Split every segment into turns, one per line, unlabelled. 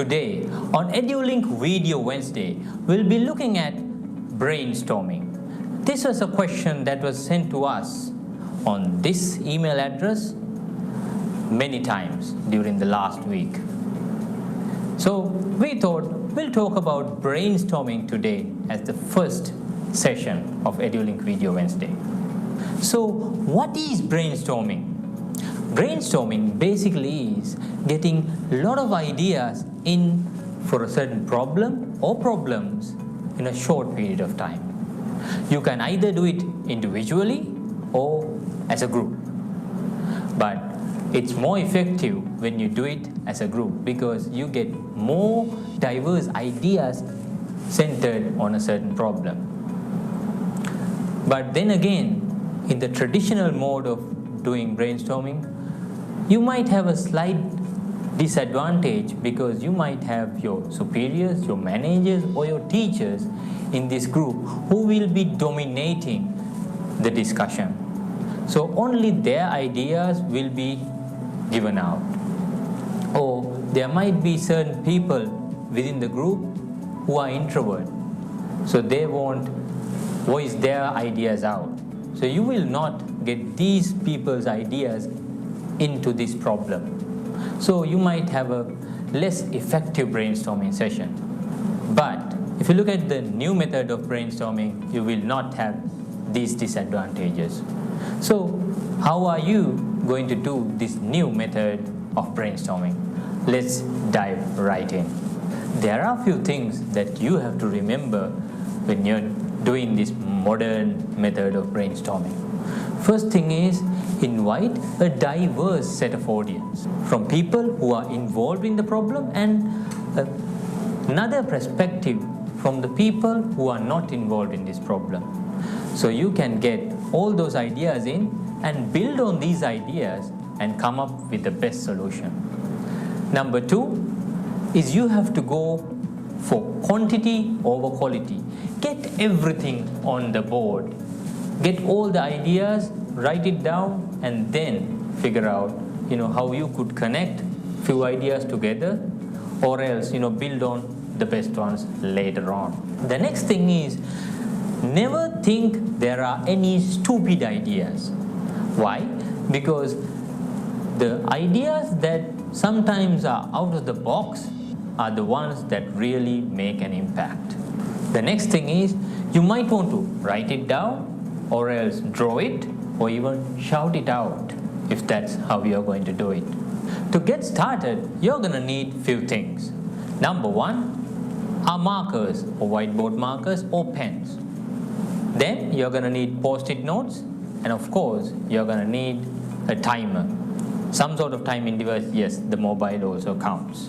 Today, on Edulink Video Wednesday, we'll be looking at brainstorming. This was a question that was sent to us on this email address many times during the last week. So we thought we'll talk about brainstorming today as the first session of Edulink Video Wednesday. So what is brainstorming? Brainstorming basically is getting a lot of ideas in for a certain problem or problems in a short period of time. You can either do it individually or as a group. But it's more effective when you do it as a group because you get more diverse ideas centered on a certain problem. But then again, in the traditional mode of doing brainstorming, you might have a slight disadvantage because you might have your superiors, your managers, or your teachers in this group who will be dominating the discussion. So only their ideas will be given out. Or there might be certain people within the group who are introverts, so they won't voice their ideas out. So you will not get these people's ideas into this problem. So you might have a less effective brainstorming session. But if you look at the new method of brainstorming, you will not have these disadvantages. So how are you going to do this new method of brainstorming? Let's dive right in. There are a few things that you have to remember when you're doing this modern method of brainstorming. First thing is, invite a diverse set of audience from people who are involved in the problem and another perspective from the people who are not involved in this problem. So you can get all those ideas in and build on these ideas and come up with the best solution. Number two is you have to go for quantity over quality. Get everything on the board. Get all the ideas, write it down, and then figure out, how you could connect few ideas together, or else, build on the best ones later on. The next thing is, never think there are any stupid ideas. Why? Because the ideas that sometimes are out of the box are the ones that really make an impact. The next thing is, you might want to write it down, or else draw it, or even shout it out, if that's how you're going to do it. To get started, you're going to need few things. Number one are markers, or whiteboard markers, or pens. Then you're going to need post-it notes, and of course, you're going to need a timer. Some sort of timing device, yes, the mobile also counts.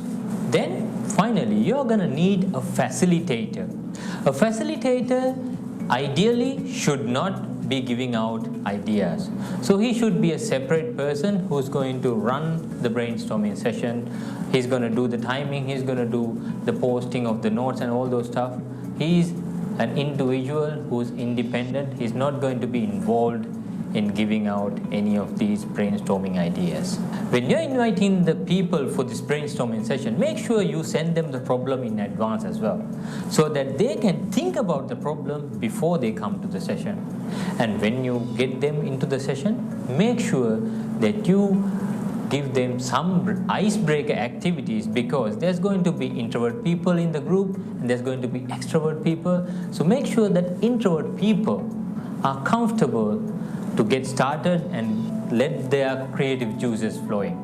Then, finally, you're going to need a facilitator. A facilitator ideally should not be giving out ideas. So he should be a separate person who's going to run the brainstorming session. He's going to do the timing, he's going to do the posting of the notes and all those stuff. He's an individual who's independent. He's not going to be involved in giving out any of these brainstorming ideas. When you're inviting the people for this brainstorming session, make sure you send them the problem in advance as well, so that they can think about the problem before they come to the session. And when you get them into the session, make sure that you give them some icebreaker activities, because there's going to be introvert people in the group and there's going to be extrovert people. So make sure that introvert people are comfortable to get started and let their creative juices flowing.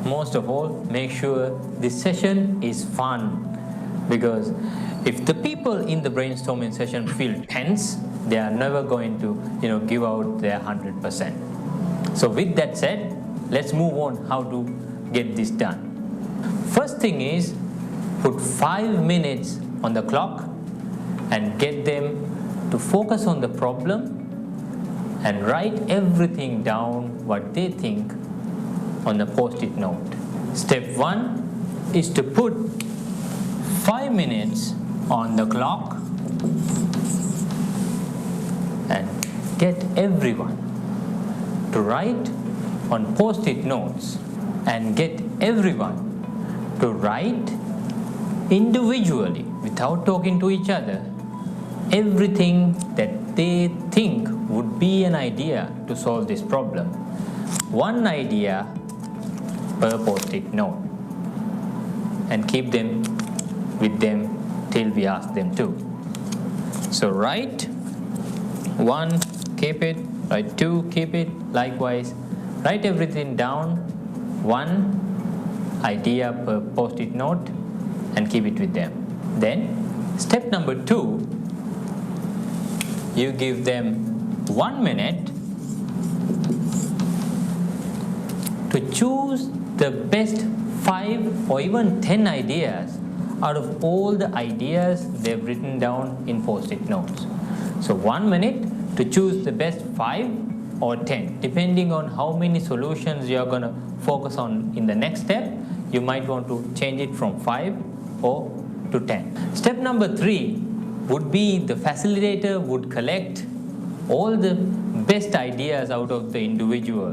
Most of all, make sure this session is fun, because if the people in the brainstorming session feel tense, they are never going to give out their 100%. So with that said, let's move on how to get this done. First thing is, put 5 minutes on the clock and get them to focus on the problem and write everything down what they think on a post-it note. Step 1 is to put 5 minutes on the clock and get everyone to write on post-it notes and get everyone to write individually, without talking to each other, everything that they think would be an idea to solve this problem. One idea per post-it note, and keep them with them till we ask them to. So write 1, keep it, write 2, keep it, likewise. Write everything down, 1 idea per post-it note, and keep it with them. Then, step number 2, you give them 1 minute to choose the best 5 or even 10 ideas out of all the ideas they've written down in post-it notes. So 1 minute to choose the best 5 or 10, depending on how many solutions you're going to focus on in the next step. You might want to change it from 5 or to 10. Step number 3 would be the facilitator would collect all the best ideas out of the individual,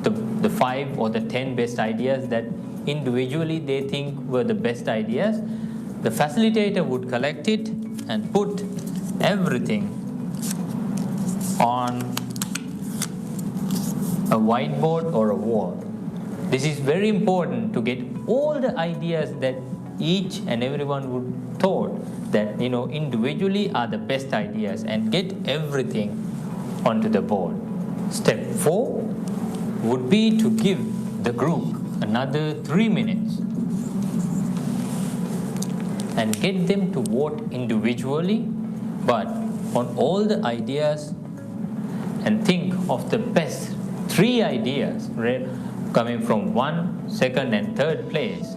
the 5 or the 10 best ideas that individually they think were the best ideas. The facilitator would collect it and put everything on a whiteboard or a wall. This is very important to get all the ideas that each and everyone would thought that individually are the best ideas, and get everything onto the board. Step 4 would be to give the group another 3 minutes and get them to vote individually, but on all the ideas, and think of the best 3 ideas coming from 1, 2nd and 3rd place.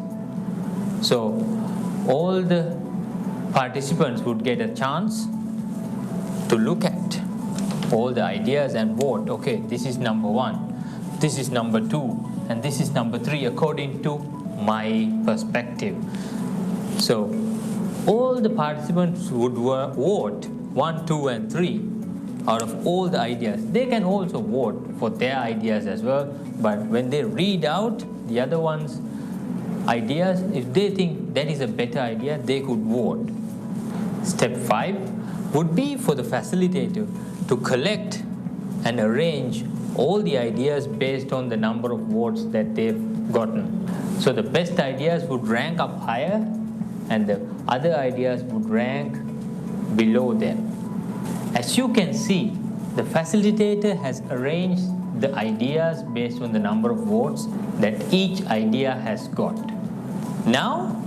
So all the participants would get a chance to look at all the ideas and vote, okay, this is number 1, this is number 2, and this is number 3 according to my perspective. So all the participants would vote 1, 2 and 3 out of all the ideas. They can also vote for their ideas as well, but when they read out the other ones' ideas, if they think that is a better idea, they could vote. Step 5 would be for the facilitator to collect and arrange all the ideas based on the number of votes that they've gotten. So the best ideas would rank up higher and the other ideas would rank below them. As you can see, the facilitator has arranged the ideas based on the number of votes that each idea has got. Now,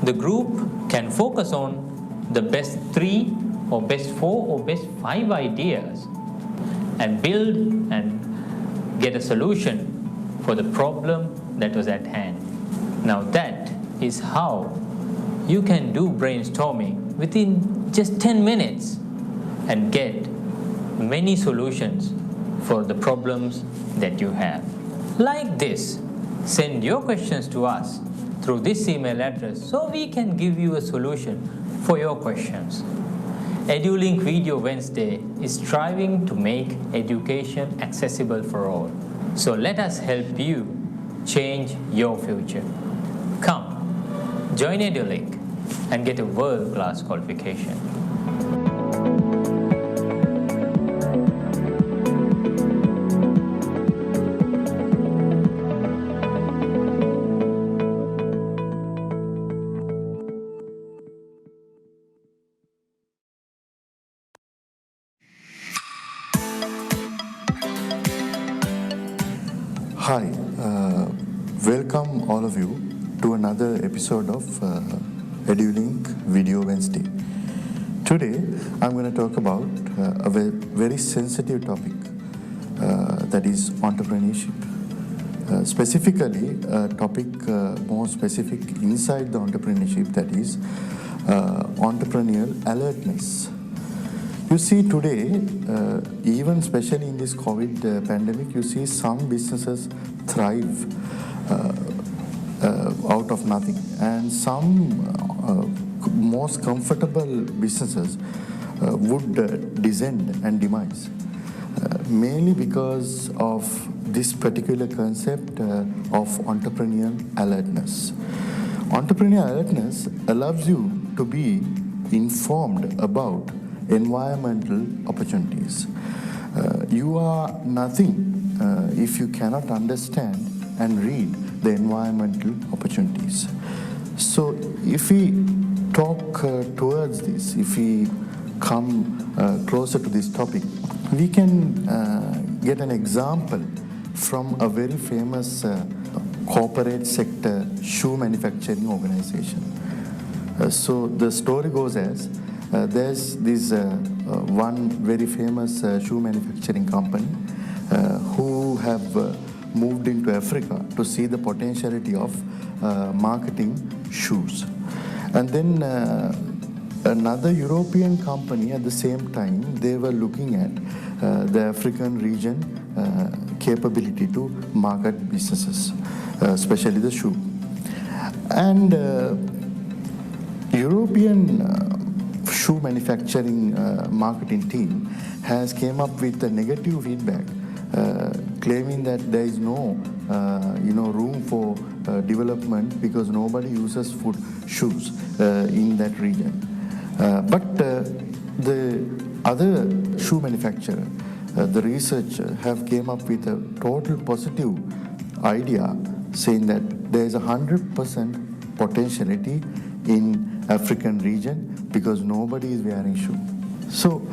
the group can focus on the best 3 or best 4 or best 5 ideas and build and get a solution for the problem that was at hand. Now that is how you can do brainstorming within just 10 minutes and get many solutions for the problems that you have. Like this, send your questions to us through this email address so we can give you a solution for your questions. Edulink Video Wednesday is striving to make education accessible for all. So let us help you change your future. Come, join Edulink and get a world-class qualification.
Hi, welcome all of you to another episode of Edulink Video Wednesday. Today I'm going to talk about a very sensitive topic, that is entrepreneurship. Specifically, a topic more specific inside the entrepreneurship, that is entrepreneurial alertness. You see today, even especially in this COVID pandemic, you see some businesses thrive out of nothing, and some most comfortable businesses would descend and demise, mainly because of this particular concept of entrepreneurial alertness. Entrepreneurial alertness allows you to be informed about environmental opportunities. You are nothing if you cannot understand and read the environmental opportunities. So if we talk towards this, if we come closer to this topic, we can get an example from a very famous corporate sector shoe manufacturing organization. So the story goes as there's this one very famous shoe manufacturing company who have moved into Africa to see the potentiality of marketing shoes. And then another European company at the same time, they were looking at the African region capability to market businesses, especially the shoe. And European shoe manufacturing marketing team has came up with a negative feedback, claiming that there is no room for development because nobody uses foot shoes in that region. But the other shoe manufacturer, the researcher, have came up with a total positive idea, saying that there is 100% potentiality in African region because nobody is wearing shoe. So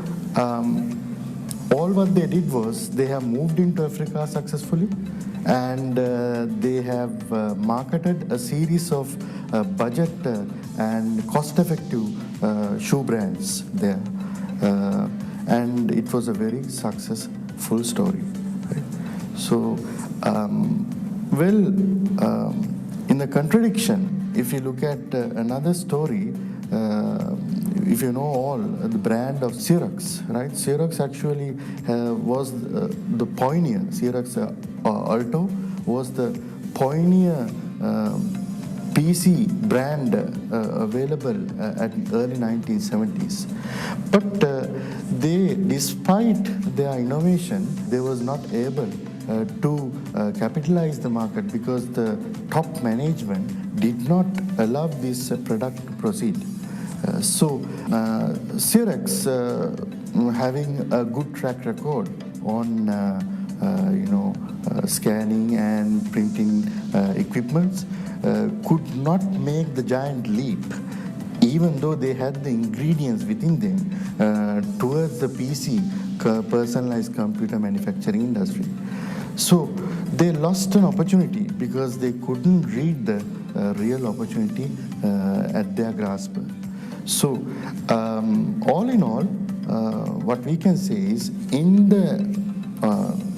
all what they did was they have moved into Africa successfully, and they have marketed a series of budget and cost-effective shoe brands there, and it was a very successful story. Right? So, in the contradiction, if you look at another story, if you know all the brand of Xerox, right? Xerox actually was the pioneer. Xerox Alto was the pioneer PC brand available at early 1970s. But they, despite their innovation, they was not able to capitalize the market because the top management did not allow this product to proceed. So Xerox, having a good track record on scanning and printing equipments, could not make the giant leap, even though they had the ingredients within them towards the PC, personalized computer manufacturing industry. So they lost an opportunity because they couldn't read the real opportunity at their grasp. So all in all, what we can say is in the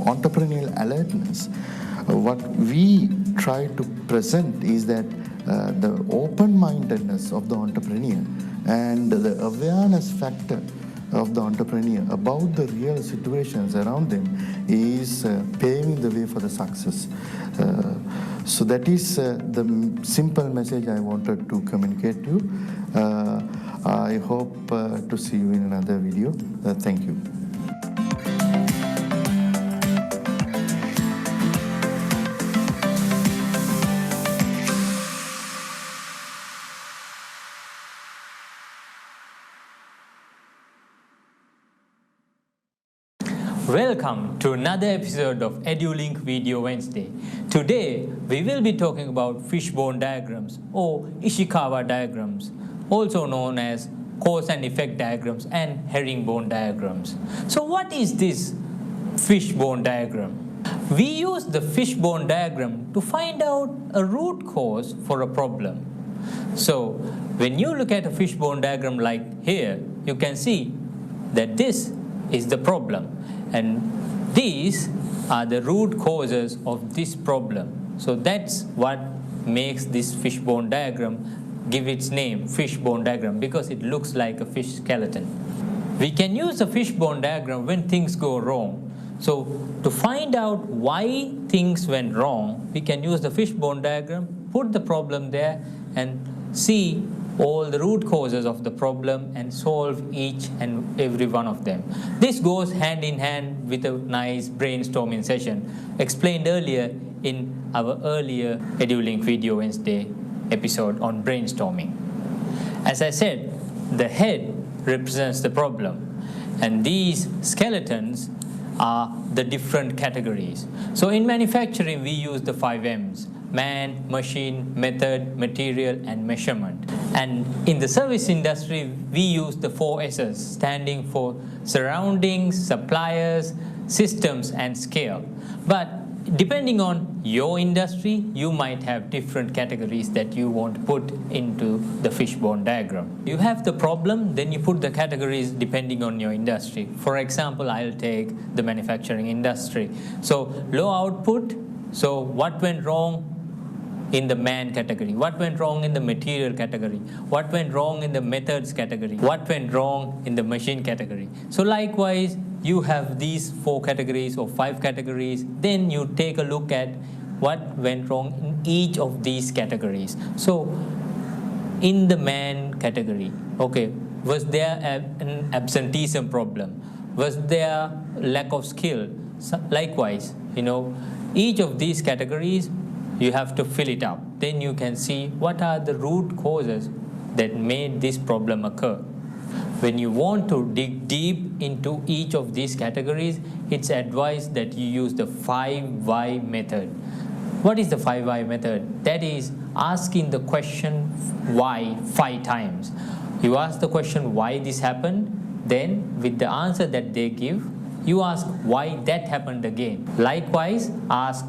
entrepreneurial alertness, what we try to present is that the open-mindedness of the entrepreneur and the awareness factor of the entrepreneur about the real situations around them is paving the way for the success. So that is the simple message I wanted to communicate to you. I hope to see you in another video. Thank you.
Welcome to another episode of Edulink Video Wednesday. Today we will be talking about fishbone diagrams or Ishikawa diagrams, also known as cause and effect diagrams and herringbone diagrams. So what is this fishbone diagram? We use the fishbone diagram to find out a root cause for a problem. So when you look at a fishbone diagram like here, you can see that this is the problem. And these are the root causes of this problem. So that's what makes this fishbone diagram give its name, fishbone diagram, because it looks like a fish skeleton. We can use the fishbone diagram when things go wrong. So to find out why things went wrong, we can use the fishbone diagram, put the problem there, and see all the root causes of the problem and solve each and every one of them. This goes hand in hand with a nice brainstorming session explained earlier in our earlier Edulink Video Wednesday episode on brainstorming. As I said, the head represents the problem, and these skeletons are the different categories. So in manufacturing, we use the 5 M's: man, machine, method, material, and measurement. And in the service industry, we use the 4 S's, standing for surroundings, suppliers, systems, and scale. But depending on your industry, you might have different categories that you want to put into the fishbone diagram. You have the problem, then you put the categories depending on your industry. For example, I'll take the manufacturing industry. So low output, so what went wrong in the man category? What went wrong in the material category? What went wrong in the methods category? What went wrong in the machine category? So likewise, you have these 4 categories or 5 categories. Then you take a look at what went wrong in each of these categories. So in the man category, okay, was there an absenteeism problem? Was there lack of skill? So likewise, each of these categories, you have to fill it up. Then you can see what are the root causes that made this problem occur. When you want to dig deep into each of these categories, it's advised that you use the 5 why method. What is the 5 why method? That is asking the question why 5 times. You ask the question why this happened, then with the answer that they give, you ask why that happened again. Likewise, ask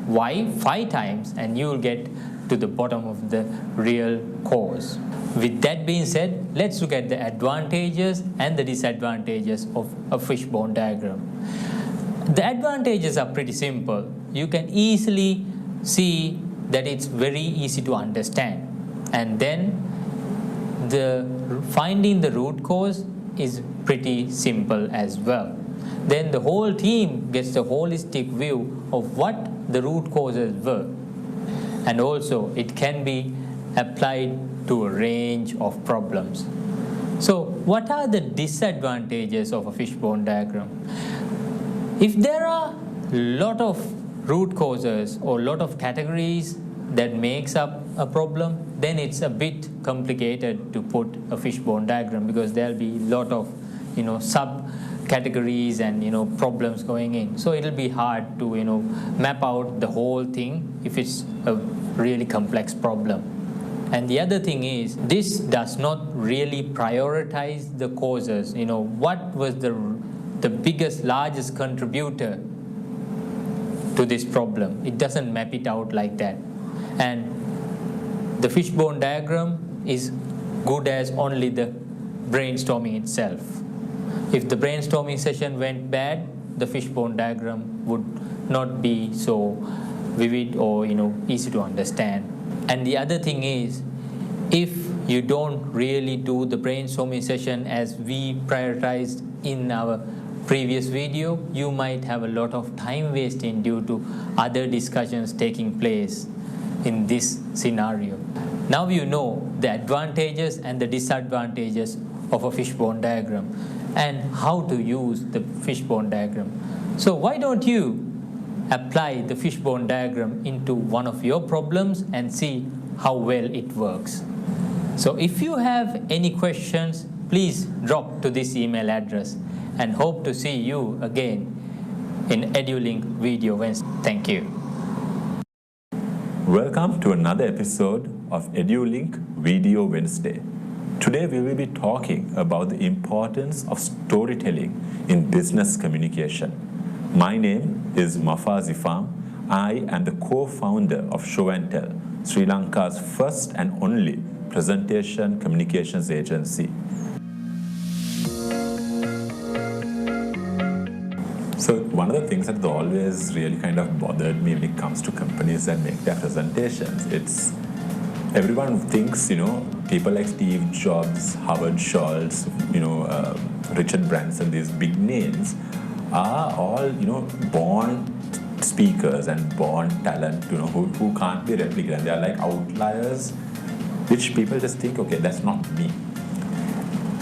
why 5 times, and you will get to the bottom of the real cause. With that being said, let's look at the advantages and the disadvantages of a fishbone diagram. The advantages are pretty simple. You can easily see that it's very easy to understand, and then finding the root cause is pretty simple as well. Then the whole team gets the holistic view of what the root causes were, and also it can be applied to a range of problems. So what are the disadvantages of a fishbone diagram? If there are a lot of root causes or a lot of categories that makes up a problem, then it's a bit complicated to put a fishbone diagram, because there'll be a lot of sub categories and problems going in. So it'll be hard to map out the whole thing if it's a really complex problem. And the other thing is, this does not really prioritize the causes. What was the biggest, largest contributor to this problem? It doesn't map it out like that. And the fishbone diagram is good as only the brainstorming itself. If the brainstorming session went bad, the fishbone diagram would not be so vivid or easy to understand. And the other thing is, if you don't really do the brainstorming session as we prioritized in our previous video, you might have a lot of time wasting due to other discussions taking place in this scenario. Now you know the advantages and the disadvantages of a fishbone diagram and how to use the fishbone diagram. So why don't you apply the fishbone diagram into one of your problems and see how well it works. So if you have any questions, please drop to this email address, and hope to see you again in Edulink Video Wednesday. Thank you.
Welcome to another episode of Edulink Video Wednesday. Today we will be talking about the importance of storytelling in business communication. My name is Mafaz Ifam. I am the co-founder of Show and Tell, Sri Lanka's first and only presentation communications agency. So one of the things that always really kind of bothered me when it comes to companies that make their presentations, it's everyone thinks, people like Steve Jobs, Howard Schultz, Richard Branson, these big names are all, born speakers and born talent, who can't be replicated. They are like outliers, which people just think, okay, that's not me.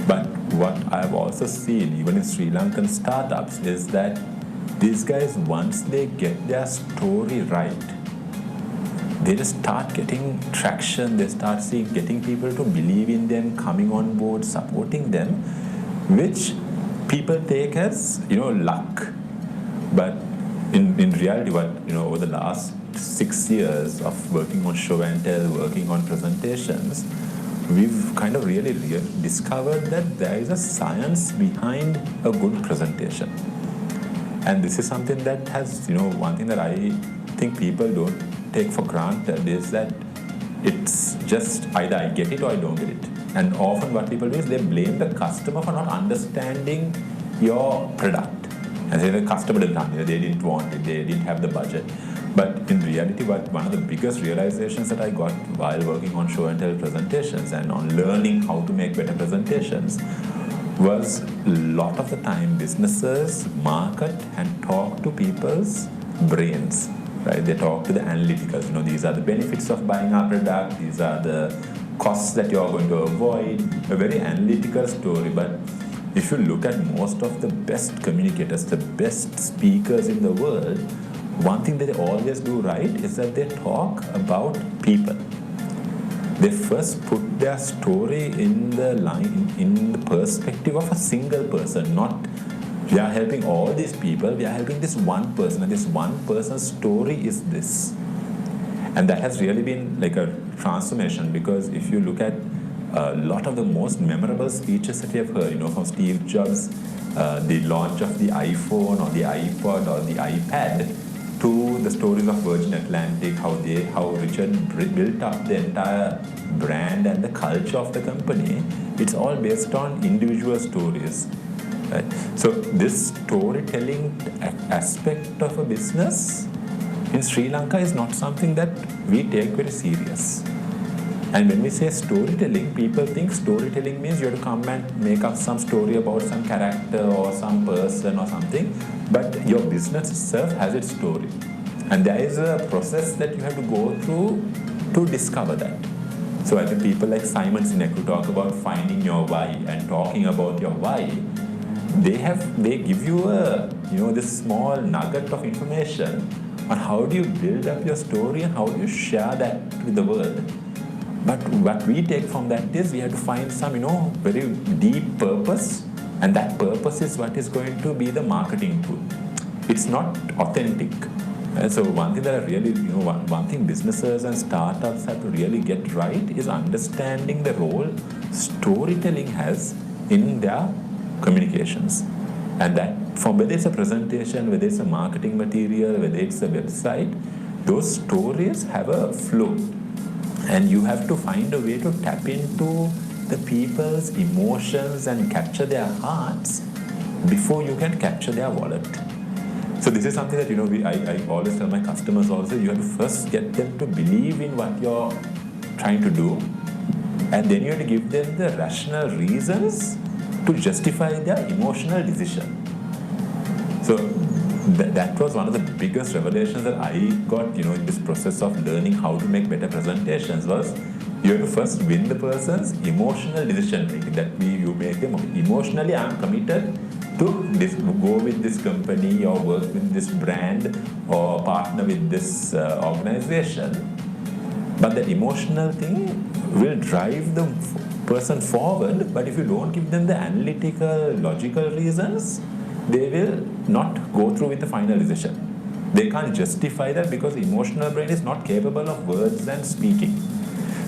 But what I've also seen, even in Sri Lankan startups, is that these guys, once they get their story right, they just start getting traction, they start getting people to believe in them, coming on board, supporting them, which people take as, luck. But in reality, over the last 6 years of working on show and tell, working on presentations, we've kind of really discovered that there is a science behind a good presentation. And this is something that has, one thing that I think people don't take for granted is that it's just either I get it or I don't get it. And often what people do is they blame the customer for not understanding your product. And say the customer didn't, they didn't want it, they didn't have the budget. But in reality, one of the biggest realizations that I got while working on show and tell presentations and on learning how to make better presentations was a lot of the time businesses market and talk to people's brains, right? They talk to the analyticals. These are the benefits of buying our product. These are the costs that you're going to avoid. A very analytical story. But if you look at most of the best communicators, the best speakers in the world, one thing that they always do right is that they talk about people. They first put their story in the perspective of a single person, not we are helping all these people, we are helping this one person, and this one person's story is this. And that has really been like a transformation, because if you look at a lot of the most memorable speeches that you have heard, from Steve Jobs, the launch of the iPhone or the iPod or the iPad, to the stories of Virgin Atlantic, how Richard built up the entire brand and the culture of the company, it's all based on individual stories. Right? So this storytelling aspect of a business in Sri Lanka is not something that we take very serious. And when we say storytelling, people think storytelling means you have to come and make up some story about some character or some person or something. But your business itself has its story. And there is a process that you have to go through to discover that. So I think people like Simon Sinek, who talk about finding your why and talking about your why, they give you this small nugget of information on how do you build up your story and how do you share that with the world. But what we take from that is we have to find some, very deep purpose, and that purpose is what is going to be the marketing tool. It's not authentic. And so one thing that I really, one thing businesses and startups have to really get right is understanding the role storytelling has in their communications. And that, from whether it's a presentation, whether it's a marketing material, whether it's a website, those stories have a flow. And you have to find a way to tap into the people's emotions and capture their hearts before you can capture their wallet. So this is something that, I always tell my customers also, you have to first get them to believe in what you're trying to do. And then you have to give them the rational reasons to justify their emotional decision. So that was one of the biggest revelations that I got, in this process of learning how to make better presentations was you have to first win the person's emotional decision making. That you make them emotionally, I'm committed to go with this company or work with this brand or partner with this organization. But the emotional thing will drive the person forward. But if you don't give them the analytical, logical reasons, they will not go through with the final decision. They can't justify that because the emotional brain is not capable of words and speaking.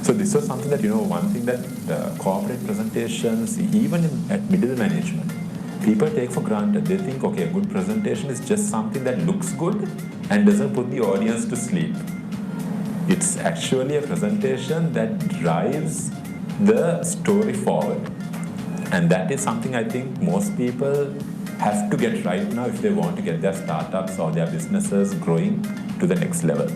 So this was something that, one thing that corporate presentations, even at middle management, people take for granted. They think, okay, a good presentation is just something that looks good and doesn't put the audience to sleep. It's actually a presentation that drives the story forward. And that is something I think most people have to get right now if they want to get their startups or their businesses growing to the next level.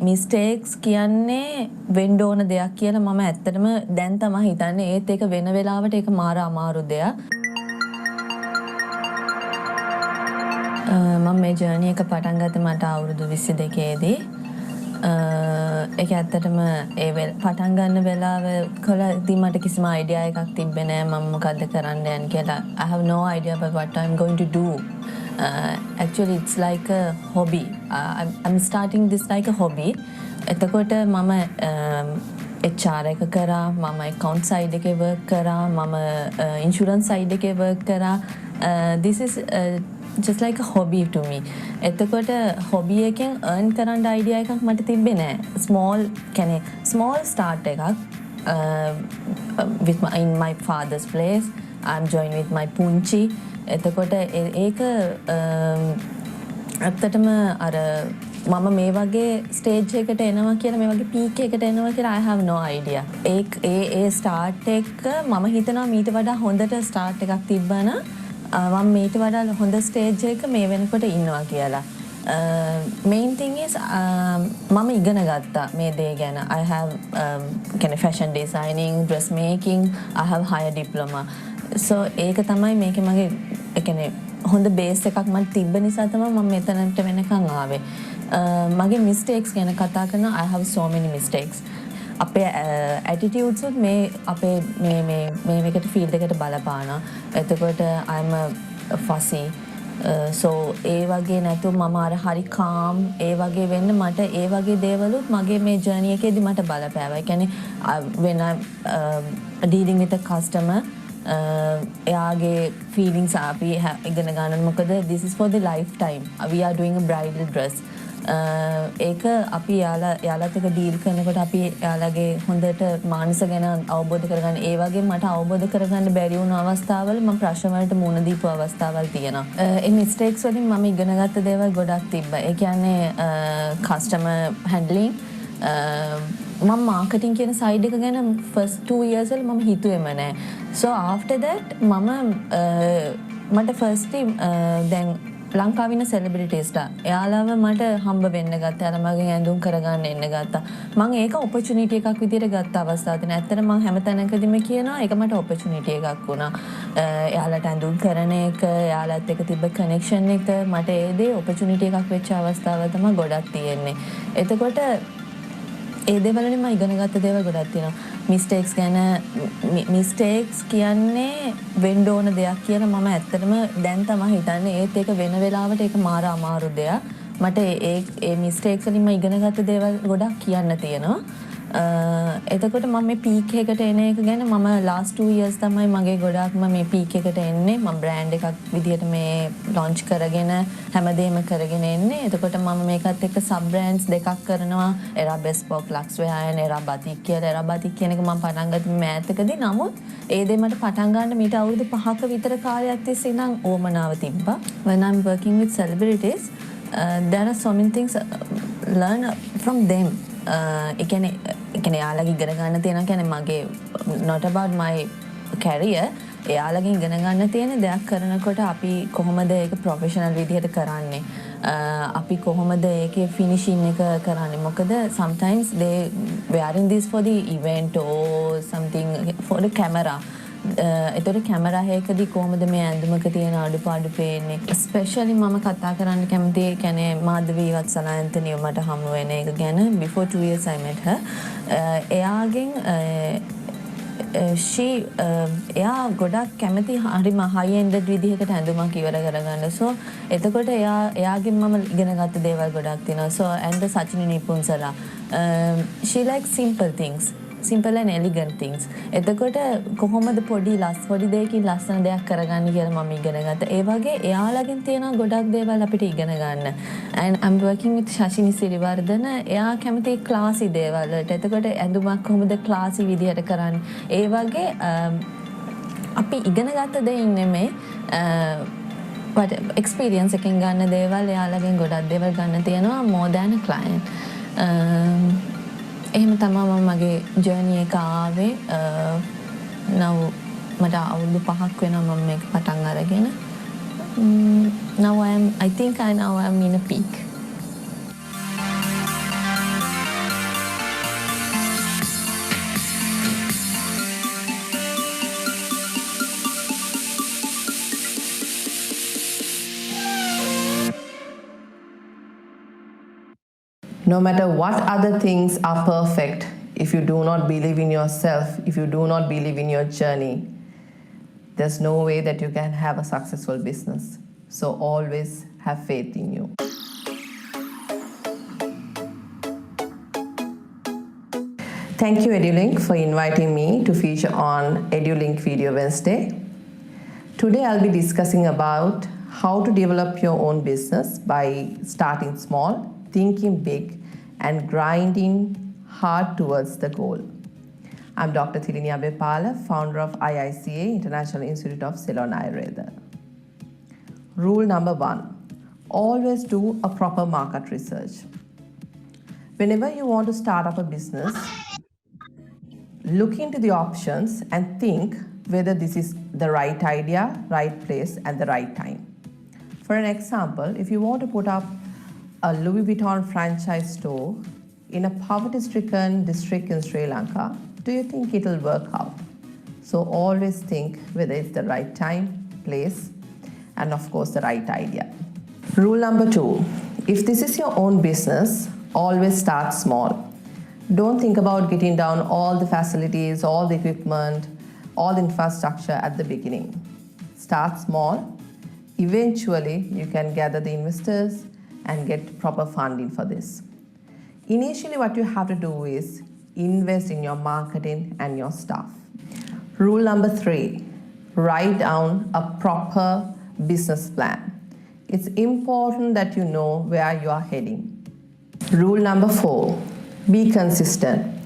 Mistakes කියන්නේ වෙන්න ඕන දෙයක් කියලා මම ඇත්තටම දැන් තමයි හිතන්නේ. ඒත් ඒක වෙන වෙලාවට ඒක මාර අමාරු දෙයක්. මම මේ ජර්නි එක පටන් ගත්තේ මට අවුරුදු 22 දී. ඒක ඇත්තටම පටන් ගන්න වෙලාව කොලදී මට කිසිම අයිඩියා එකක් තිබ්බේ නෑ මම මොකද්ද කරන්න යන්නේ කියලා. I have no idea about what I'm going to do. Actually it's like a hobby. I'm starting this like a hobby. එතකොට මම HR එක කරා, මම account side එකේ work කරා, මම insurance side එකේ work කරා. This is just like a hobby to me. එතකොට hobby එකෙන් earn කරන්න idea එකක් මට තිබ්බේ නෑ. Small start එකක් in my father's place. I'm joined with my punchi. එතකොට ඒක ඇත්තටම අර මම මේ වගේ ස්ටේජ් එකට එනවා කියලා මේ වගේ පීක් එකට එනවා කියලා I have no idea. A start එක මම හිතනවා මීට වඩා හොඳට ස්ටාර්ට් එකක් තිබ්බනම් මම මීට වඩා හොඳ ස්ටේජ් එක මේ වෙනකොට ඉන්නවා කියලා. Main thing is මම ඉගෙන ගත්තා මේ දේ ගැන. I have fashion designing, dressmaking, I have higher diploma. So ඒක තමයි මේකේ මගේ හොඳ බේස් එකක් මට තිබ්බ නිසා තමයි මම මෙතනට වෙනකන් ආවේ. මගේ mistakes ගැන කතා කරනවා. I have so many mistakes. අපේ attitudes මේ අපේ මේ එකට field එකට බලපානවා. එතකොට I'm a fussy. So ඒ වගේ නැතු මම අර හරි calm ඒ වගේ වෙන්න මට ඒ වගේ දේවලුත් මගේ මේ journey එකේදී මට බලපෑවා. ඒ කියන්නේ when I'm dealing with a customer එයාගේ feelings අපි ඉගෙන ගන්න මොකද this is for the lifetime. We are doing a bridal dress. ඒක අපි යාලත් එක්ක ඩීල් කරනකොට අපි යාලගේ හොඳට මානස ගැන අවබෝධ කරගන්න ඒ වගේ මට අවබෝධ කරගන්න බැරි වුණු අවස්ථාවල මම ප්‍රශ්න වලට මුහුණ දීපු අවස්ථාවල් තියෙනවා. ඒ මිස්ටේක්ස් වලින් මම ඉගෙන ගත්ත දේවල් ගොඩක් තිබ්බා. ඒ කියන්නේ කස්ටමර් හැන්ඩලින් මම මාකටිං කියන සයිඩ් එක ගැන ෆස්ට් 2 years වල මම හිතුවේම නැහැ. So after that මට ෆස්ට්ලි දැන් ලංකාවේ ඉන්න සෙලිබ්‍රිටිස්ලා එයාලව මට හම්බ වෙන්න ගත්තා. එයාලා මගෙන් ඇඳුම් කරගන්න එන්න ගත්තා. මම ඒක ඔපචුනිටි එකක් විදියට ගත්ත අවස්ථාවක් තියෙනවා. ඇත්තට මම හැම තැනකදීම කියනවා ඒක මට ඔපචුනිටි එකක් වුණා. එයාලට ඇඳුම් කරන එක, එයාලත් එක්ක තිබ්බ කනෙක්ෂන් එක මට ඒ දේ ඔපචුනිටි එකක් වෙච්ච අවස්ථාවල් තමයි ගොඩක් තියෙන්නේ. එතකොට ඒ දේවල් වලින් මම ඉගෙන ගත්ත දේවල් ගොඩක් තියෙනවා. මිස්ටේක්ස් මිස්ටේක්ස් කියන්නේ වෙන්න ඕන දෙයක් කියලා මම ඇත්තටම දැන් තමයි හිතන්නේ. ඒත් ඒක වෙන වෙලාවට ඒක මාර අමාරු දෙයක්. මට ඒ මිස්ටේක්ස් වලින් මම ඉගෙන ගත්ත දේවල් ගොඩක් කියන්න තියෙනවා. එතකොට මම මේ පීක් එකට එන එක ගැන මම last 2 years තමයි මගේ ගොඩක්ම මේ පීක් එකට එන්නේ. මම බ්‍රෑන්ඩ් එකක් විදියට මේ launch කරගෙන හැමදේම කරගෙන එන්නේ. එතකොට මම මේකත් එක්ක sub brands දෙකක් කරනවා. Era bespoke luxwear and Era batik කියලා. Era batik කියන එක මම පටන් ගත්තේ මෑතකදී. නමුත් ඒ දේ මට පටන් ගන්න මීට අවුරුදු 5ක විතර කාලයක් තිස්සේ ඉඳන් ඕමනාව තිබ්බා. When I'm working with celebrities, there are so many things learn from them. ඒ කියන්නේ යාළගේ ඉගෙන ගන්න තියෙනවා කියන්නේ මගේ not about my career. එයාලගෙන් ඉගෙන ගන්න තියෙන දෙයක් කරනකොට අපි කොහොමද ඒක ප්‍රොෆෙෂනල් විදිහට කරන්නේ, අපි කොහොමද ඒකේ ෆිනිෂින් එක කරන්නේ. මොකද sometimes they wearing this for the event or something for the camera. එතකොට කැමරා එකදී කොහොමද මේ ඇඳුමක තියෙන අඩුපාඩු පේන්නේ. ස්පෙෂලි මම කතා කරන්න කැමති කියන්නේ මාධවී වත්සලා ඇන්තනිය මට හමු වෙන එක ගැන. Before 2 years I met her. එයාගෙන් එයා ගොඩක් කැමති හරිම high ended විදිහකට ඇඳුමක් ඉවර කරගන්න. So එතකොට එයාගෙන් මම ඉගෙන ගත්ත දේවල් ගොඩක් තියෙනවා. So and Sachini Nipunsala, she likes simple things. Simple and elegant things. එතකොට කොහොමද පොඩි දෙයකින් ලස්සන දෙයක් කරගන්න කියලා මම ඉගෙන ගත්තා. ඒ වගේ එයාලගෙන් තියෙන ගොඩක් දේවල් අපිට ඉගෙන ගන්න. And I'm working with Shashini Siriwardana. එයා කැමති ක්ලාසි දේවල් වලට. එතකොට ඇඳුමක් කොහොමද ක්ලාසි විදිහට කරන්නේ. ඒ වගේ අපි ඉගෙන ගත්ත දෙයින් නෙමෙයි experience එකෙන් ගන්න දේවල් එයාලගෙන් ගොඩක් දේවල් ගන්න තියෙනවා more than a client. එහෙම තමයි මම මගේ ජර්නි එක ආවේ. මට අවුරුදු 5ක් වෙනවා මම මේක පටන් අරගෙන. Now I think I am in a peak.
No matter what other things are perfect, if you do not believe in yourself, if you do not believe in your journey, there's no way that you can have a successful business. So always have faith in you. Thank you, Edulink, for inviting me to feature on Edulink Video Wednesday. Today I'll be discussing about how to develop your own business by starting small, thinking big, and grinding hard towards the goal. I'm Dr. Thilini Abepala, founder of IICA, International Institute of Ceylon Ayurveda. Rule number 1, always do a proper market research. Whenever you want to start up a business, look into the options and think whether this is the right idea, right place, and the right time. For an example, if you want to put up a Louis Vuitton franchise store in a poverty-stricken district in Sri Lanka, do you think it'll work out? So always think whether it's the right time, place, and of course the right idea. Rule number 2, if this is your own business, always start small. Don't think about getting down all the facilities, all the equipment, all the infrastructure at the beginning. Start small. Eventually, you can gather the investors and get proper funding for this. Initially, what you have to do is invest in your marketing and your staff. Rule number 3, write down a proper business plan. It's important that you know where you are heading. Rule number 4, be consistent.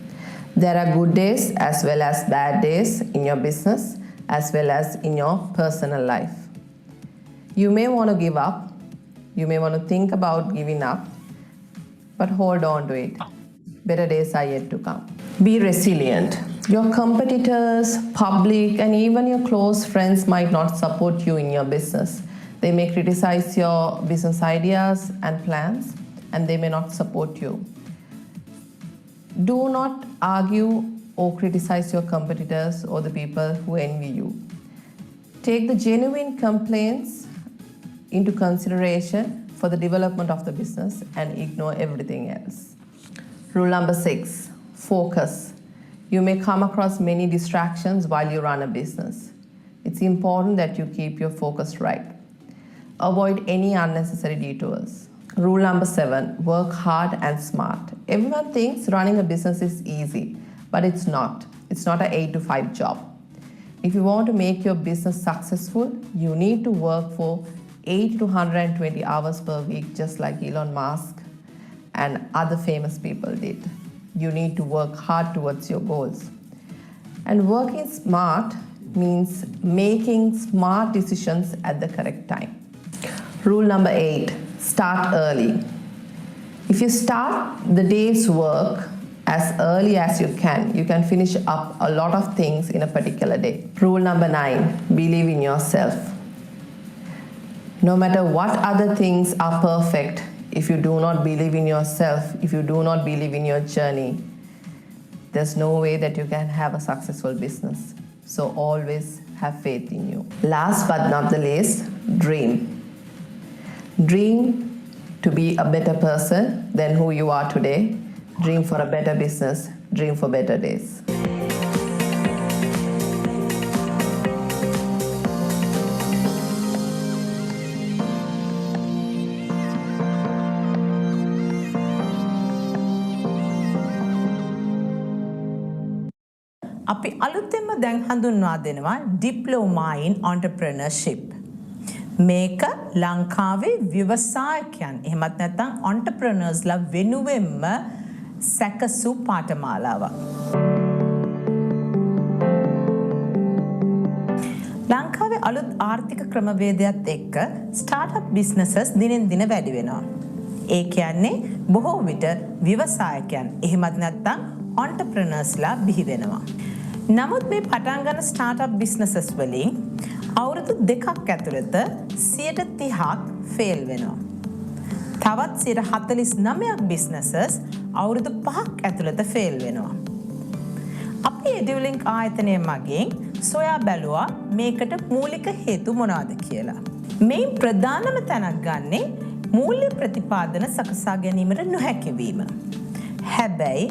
There are good days as well as bad days in your business as well as in your personal life. You may want to give up, you may want to think about giving up, but hold on to it. Better days are yet to come. Be resilient. Your competitors, public, and even your close friends might not support you in your business. They may criticize your business ideas and plans, and they may not support you. Do not argue or criticize your competitors or the people who envy you. Take the genuine complaints into consideration for the development of the business and ignore everything else. Rule number 6, focus. You may come across many distractions while you run a business. It's important that you keep your focus right. Avoid any unnecessary detours. Rule number 7, work hard and smart. Everyone thinks running a business is easy, but it's not. It's not an 8 to 5 job. If you want to make your business successful, you need to work for 80 to 120 hours per week, just like Elon Musk and other famous people did. You need to work hard towards your goals. And working smart means making smart decisions at the correct time. Rule number 8, start early. If you start the day's work as early as you can finish up a lot of things in a particular day. Rule number 9, believe in yourself. No matter what other things are perfect, if you do not believe in yourself, if you do not believe in your journey, there's no way that you can have a successful business. So always have faith in you. Last but not the least, dream. Dream to be a better person than who you are today. Dream for a better business. Dream for better days.
අපි අලුතෙන්ම දැන් හඳුන්වා දෙනවා Diploma in Entrepreneurship. මේක ලංකාවේ ව්‍යවසායකයන් එහෙමත් නැත්නම් entrepreneursලා වෙනුවෙන්ම සැකසු පාඨමාලාවක්. ලංකාවේ අලුත් ආර්ථික ක්‍රමවේදයත් එක්ක startup businesses දිනෙන් දින වැඩි වෙනවා. ඒ කියන්නේ බොහෝ විට ව්‍යවසායකයන් එහෙමත් නැත්නම් entrepreneursලා බිහි වෙනවා. නමුත් මේ පටන් ගන්න startup businesses වලින් අවුරුදු 2ක් ඇතුළත 30%ක් ෆේල් වෙනවා. තවත් 49ක් businesses අවුරුදු 5ක් ඇතුළත ෆේල් වෙනවා. අපි Edulink ආයතනය මගින් සොයා බැලුවා මේකට මූලික හේතු මොනවාද කියලා. මේ ප්‍රධානම තැනක් ගන්නේ මූල්‍ය ප්‍රතිපාදන සකසා ගැනීමට නොහැකි වීම. හැබැයි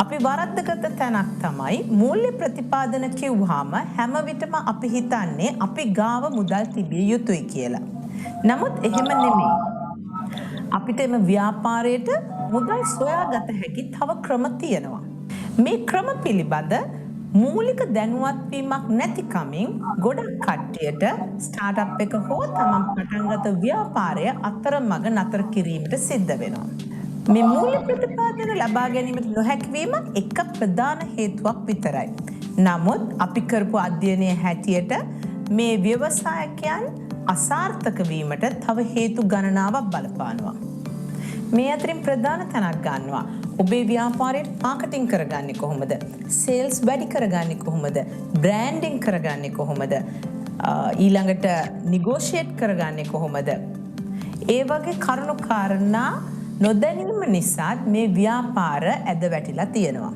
අපි වරද්දගත තැනක් තමයි මූල්‍ය ප්‍රතිපාදන කිව්වහම හැම විටම අපි හිතන්නේ අපි ගාව මුදල් තිබිය යුතුයි කියලා. නමුත් එහෙම නෙමෙයි. අපිට එම ව්‍යාපාරයට මුදල් සොයාගත හැකි තව ක්‍රම තියෙනවා. මේ ක්‍රම පිළිබඳ මූලික දැනුවත්වීමක් නැතිකමින් ගොඩක් කට්ටියට ස්ටාර්ට්අප් එක හෝ තමන් පටන්ගත ව්‍යාපාරය අතරමඟ නතර කිරීමට සිද්ධ වෙනවා. මේ මූල්‍ය ප්‍රතිපාදන ලබා ගැනීමට නොහැකිවීම එක ප්‍රධාන හේතුවක් විතරයි. නමුත් අපි කරපු අධ්‍යයනය හැටියට මේ ව්‍යවසායකයන් අසාර්ථක වීමට තව හේතු ගණනාවක් බලපානවා. මේ අතරින් ප්‍රධාන තැනක් ගන්නවා. ඔබේ ව්‍යාපාරයට මාකටිං කරගන්නේ කොහොමද? සේල්ස් වැඩි කරගන්නේ කොහොමද? බ්‍රෑන්ඩිං කරගන්නේ කොහොමද? ඊළඟට නිගෝෂියේට් කරගන්නේ කොහොමද? ඒ වගේ කරුණු කාරණා නොදැනීම නිසා මේ ව්‍යාපාර ඇද වැටිලා තියෙනවා.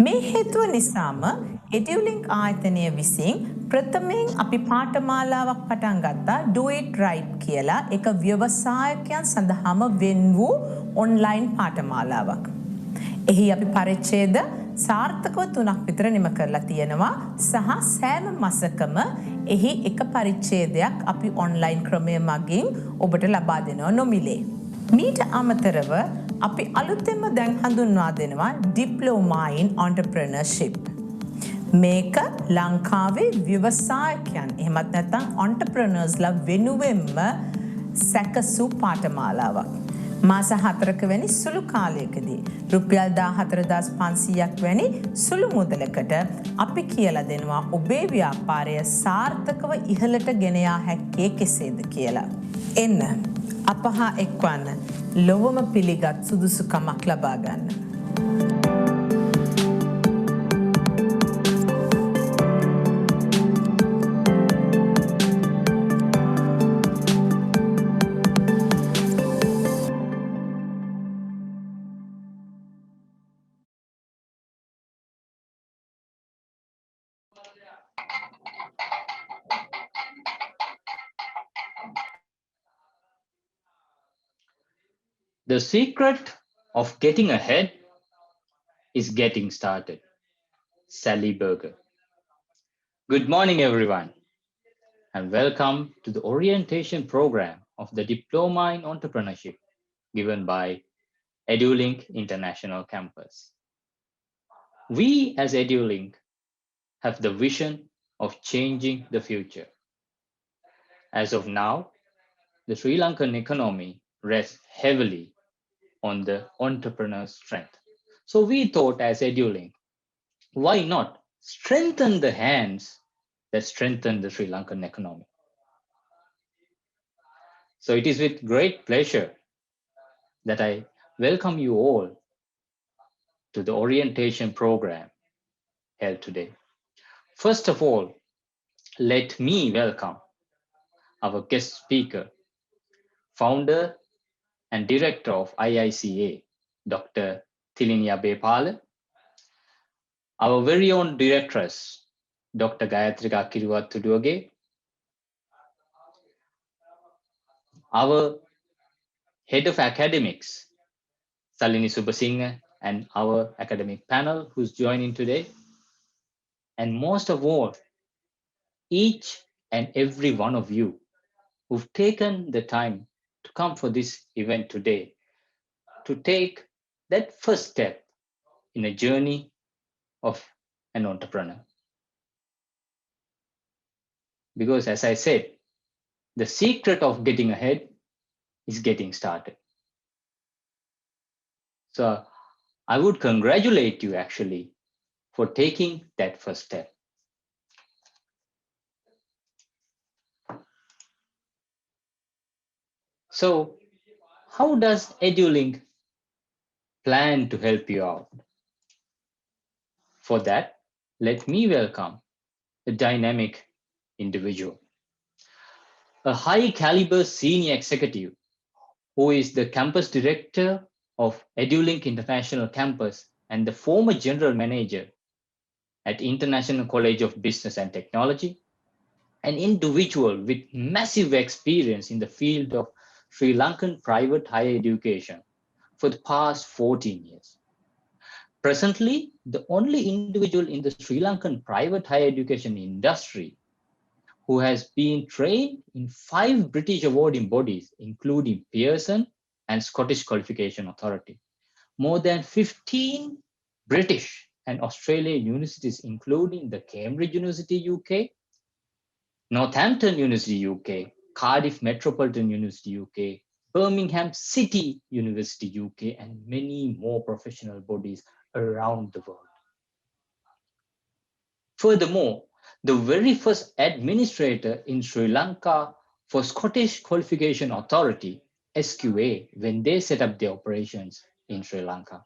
මේ හේතුව නිසාම Edulink ආයතනය විසින් ප්‍රථමයෙන් අපි පාඨමාලාවක් පටන් ගත්තා Do It Right කියලා එක ව්‍යවසායකයන් සඳහාම වෙන් වූ ඔන්ලයින් පාඨමාලාවක්. එහි අපි පරිච්ඡේද සාර්ථකව 3ක් විතර නිම කරලා තියෙනවා සහ සෑම මාසකම එහි එක පරිච්ඡේදයක් අපි ඔන්ලයින් ක්‍රමය මගින් ඔබට ලබා දෙනවා නොමිලේ. මීට අමතරව අපි අලුතෙන්ම දැන් හඳුන්වා දෙනවා Diploma in Entrepreneurship. මේක ලංකාවේ ව්‍යවසායකයන් එහෙමත් නැත්නම් entrepreneursලා වෙනුවෙන්ම සැකසූ පාඨමාලාවක්. මාස 4ක වැනි සුළු කාලයකදී රුපියල් 14500ක් වැනි සුළු මුදලකට අපි කියලා දෙනවා ඔබේ ව්‍යාපාරය සාර්ථකව ඉහළට ගෙන යා හැක්කේ කෙසේද කියලා. එන්න අප හා එක්වන්න ලොවම පිළිගත් සුදුසුකමක් ලබා ගන්න.
The secret of getting ahead is getting started. Sally Berger. Good morning, everyone, and welcome to the orientation program of the Diploma in Entrepreneurship given by Edulink International Campus. We as Edulink have the vision of changing the future. As of now, the Sri Lankan economy rests heavily on the entrepreneur's strength. So we thought as Edulink, why not strengthen the hands that strengthen the Sri Lankan economy? So it is with great pleasure that I welcome you all to the orientation program held today. First of all, let me welcome our guest speaker, founder and director of IICA, Dr. Tilinia Bepala, our very own directress, Dr. Gayatrika Kiruvattuduage, our head of academics, Salini Subasinghe, and our academic panel who's joining today. And most of all, each and every one of you who've taken the time to come for this event today, to take that first step in a journey of an entrepreneur. Because as I said, the secret of getting ahead is getting started. So I would congratulate you actually for taking that first step. So how does Edulink plan to help you out? For that, let me welcome a dynamic individual, a high caliber senior executive who is the campus director of Edulink International Campus and the former general manager at International College of Business and Technology, an individual with massive experience in the field of Sri Lankan private higher education for the past 14 years. Presently, the only individual in the Sri Lankan private higher education industry who has been trained in 5 British awarding bodies, including Pearson and Scottish Qualification Authority. More than 15 British and Australian universities, including the Cambridge University, UK, Northampton University, UK, Cardiff Metropolitan University, UK, Birmingham City University, UK, and many more professional bodies around the world. Furthermore, the very first administrator in Sri Lanka for Scottish Qualification Authority, SQA, when they set up their operations in Sri Lanka.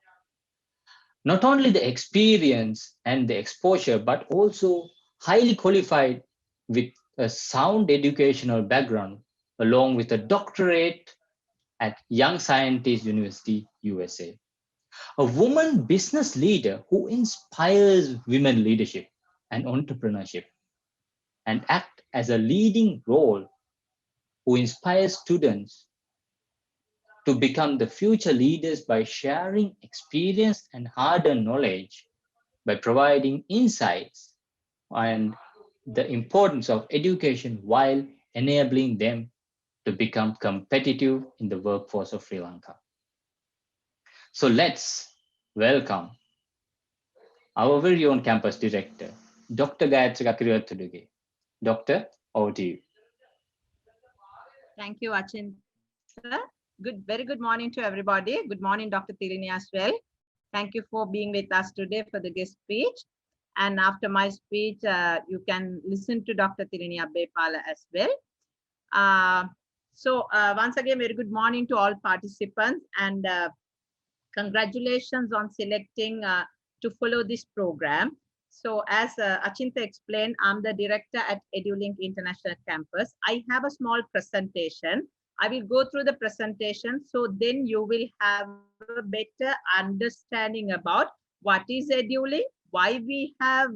Not only the experience and the exposure, but also highly qualified with a sound educational background, along with a doctorate at Young Scientist University, USA. A woman business leader who inspires women leadership and entrepreneurship and act as a leading role who inspires students to become the future leaders by sharing experience and hard-earned knowledge, by providing insights and the importance of education while enabling them to become competitive in the workforce of Sri Lanka. So let's welcome our very own campus director, Dr. Gayatri Kakiriwattuduge. Doctor, over to you.
Thank you, Achinta. Very good morning to everybody. Good morning, Dr. Tirini as well. Thank you for being with us today for the guest speech. And after my speech, you can listen to Dr. Tirini Abbepala as well. Once again, very good morning to all participants, and congratulations on selecting to follow this program. So as Achinta explained, I'm the director at Edulink International Campus. I have a small presentation. I will go through the presentation, so then you will have a better understanding about what is Edulink, why we have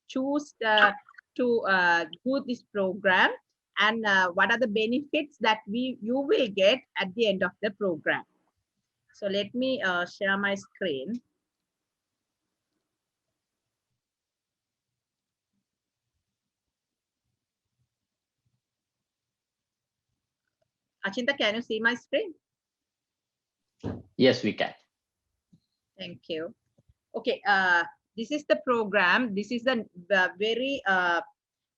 choose to do this program, and what are the benefits that you will get at the end of the program. So let me share my screen. Achinta, can you see my screen?
Yes, we can.
Thank you. Okay, this is the program. This is the very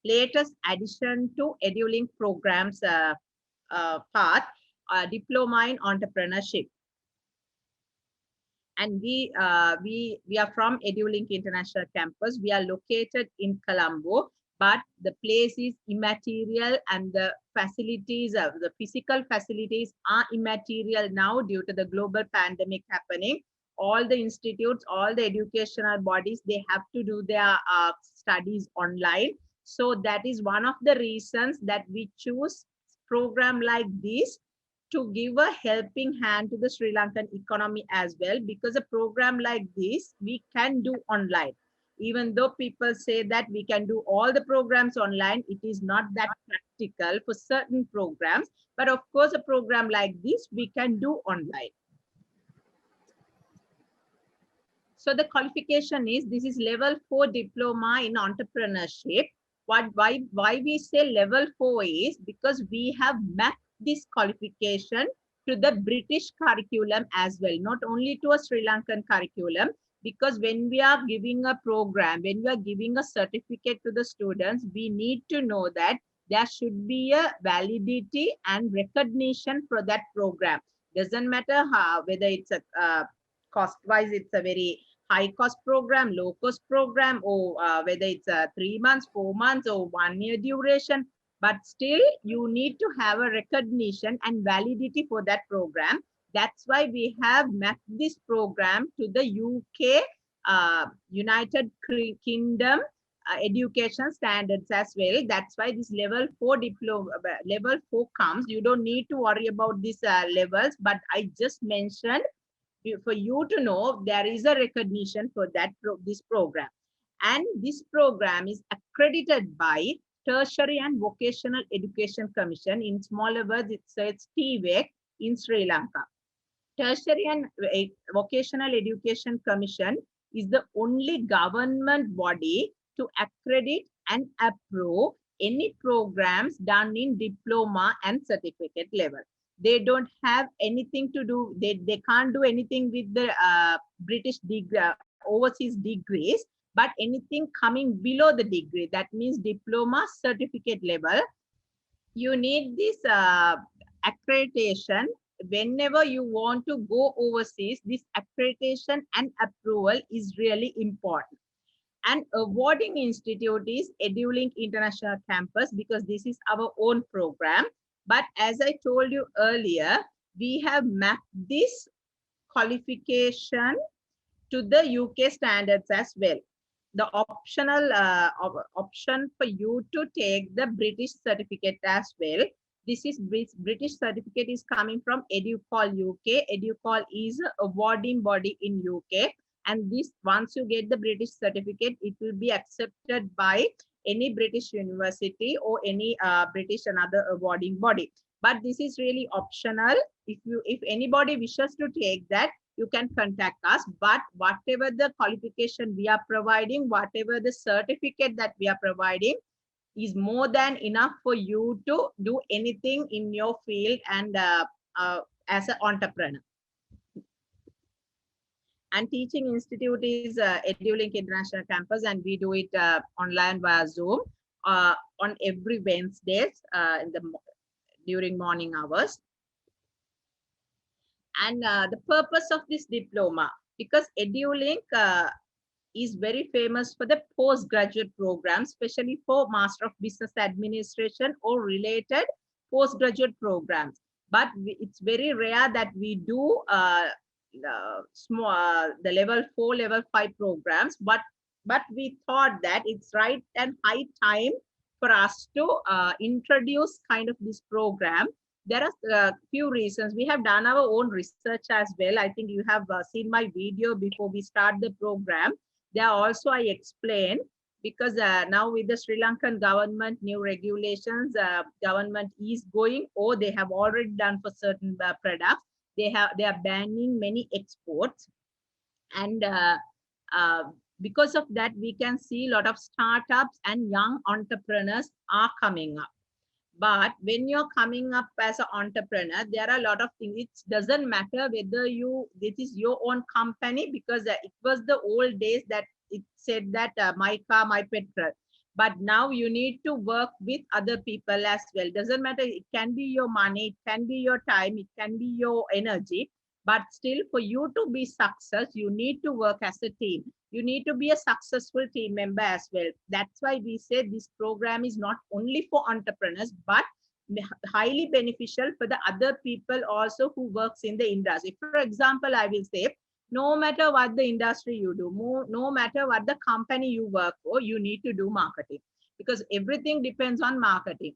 latest addition to Edulink programs path, Diploma in Entrepreneurship. And we are from Edulink International Campus. We are located in Colombo, but the place is immaterial, and the facilities, the physical facilities are immaterial now due to the global pandemic happening. All the institutes, all the educational bodies, they have to do their studies online. So that is one of the reasons that we choose program like this to give a helping hand to the Sri Lankan economy as well, because a program like this we can do online. Even though people say that we can do all the programs online, it is not that practical for certain programs. But of course, a program like this we can do online. So the qualification is, this is level 4 diploma in entrepreneurship. Why we say level 4 is because we have mapped this qualification to the British curriculum as well, not only to a Sri Lankan curriculum. Because when we are giving a program, when we are giving a certificate to the students, we need to know that there should be a validity and recognition for that program. Doesn't matter how, whether it's a cost-wise, it's a very high-cost program, low-cost program, or whether it's 3 months, 4 months, or 1 year duration. But still, you need to have a recognition and validity for that program. That's why we have mapped this program to the UK, United Kingdom education standards as well. That's why this level 4 diploma, level 4 comes. You don't need to worry about these levels, but I just mentioned for you to know there is a recognition for that this program. And this program is accredited by Tertiary and Vocational Education Commission. In smaller words, it's TVEC in Sri Lanka. Tertiary and Vocational Education Commission is the only government body to accredit and approve any programs done in diploma and certificate level. They don't have anything to do, they can't do anything with the British degree, overseas degrees, but anything coming below the degree, that means diploma certificate level, you need this accreditation. Whenever you want to go overseas, this accreditation and approval is really important. And awarding institute is Edulink International Campus, because this is our own program. But as I told you earlier, we have mapped this qualification to the UK standards as well. The optional option for you to take the British certificate as well. This is British certificate is coming from Educall UK. Educall is an awarding body in UK. And this, once you get the British certificate, it will be accepted by any British university or any British another awarding body. But this is really optional. If anybody wishes to take that, you can contact us. But whatever the qualification we are providing, whatever the certificate that we are providing, is more than enough for you to do anything in your field and as an entrepreneur. And teaching institute is Edulink International Campus, and we do it online via Zoom on every Wednesdays during morning hours. And the purpose of this diploma, because Edulink is very famous for the postgraduate programs, especially for Master of Business Administration or related postgraduate programs. But it's very rare that we do the level 4, level 5 programs, but we thought that it's right and high time for us to introduce kind of this program. There are a few reasons. We have done our own research as well. I think you have seen my video before we start the program. There also I explained, because now with the Sri Lankan government new regulations, government is going, or they have already done for certain products. They are banning many exports, and because of that, we can see a lot of startups and young entrepreneurs are coming up. But when you're coming up as an entrepreneur, there are a lot of things. It doesn't matter whether this is your own company, because it was the old days that it said that my car, my petrol. But now you need to work with other people as well. Doesn't matter. It can be your money, it can be your time, it can be your energy. But still, for you to be success, you need to work as a team. You need to be a successful team member as well. That's why we say this program is not only for entrepreneurs, but highly beneficial for the other people also who works in the industry. For example, I will say, no matter what the industry you do, no matter what the company you work for, you need to do marketing, because everything depends on marketing.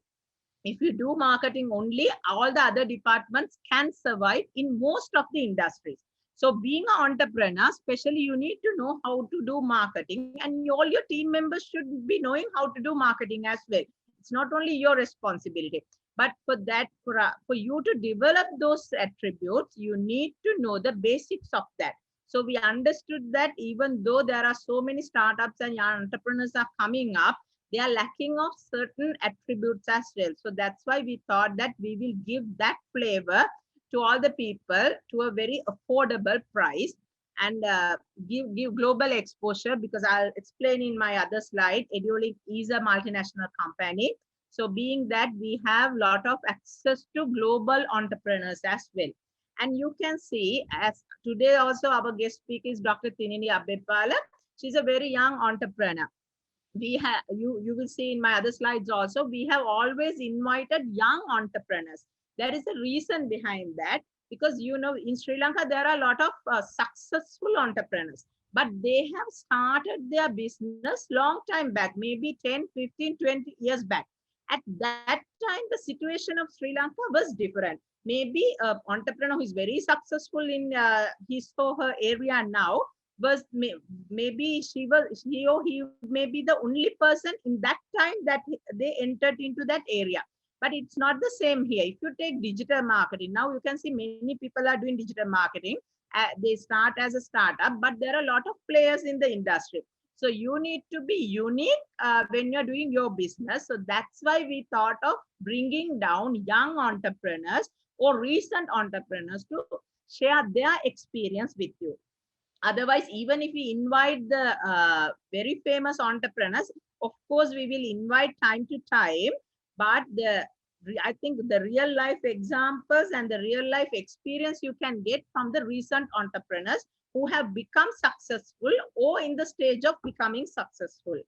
If you do marketing only, all the other departments can survive in most of the industries. So being an entrepreneur, especially, you need to know how to do marketing, and all your team members should be knowing how to do marketing as well. It's not only your responsibility, but for that, for you to develop those attributes, you need to know the basics of that. So we understood that even though there are so many startups and young entrepreneurs are coming up, they are lacking of certain attributes as well. So that's why we thought that we will give that flavor to all the people to a very affordable price, and give global exposure, because I'll explain in my other slide. Edulink is a multinational company. So being that, we have a lot of access to global entrepreneurs as well. And you can see, as today also our guest speaker is Dr. Tinini Abbepala. She's a very young entrepreneur. We have, you will see in my other slides also, we have always invited young entrepreneurs. There is a reason behind that, because in Sri Lanka there are a lot of successful entrepreneurs, but they have started their business long time back, maybe 10, 15, 20 years back. At that time, the situation of Sri Lanka was different. Maybe an entrepreneur who is very successful in his or her area now, was maybe she or he may be the only person in that time that they entered into that area. But it's not the same here. If you take digital marketing, now you can see many people are doing digital marketing. They start as a startup, but there are a lot of players in the industry. So you need to be unique when you're doing your business. So that's why we thought of bringing down young entrepreneurs or recent entrepreneurs to share their experience with you. Otherwise, even if we invite the very famous entrepreneurs, of course, we will invite time to time, but I think the real life examples and the real life experience you can get from the recent entrepreneurs who have become successful or in the stage of becoming successful.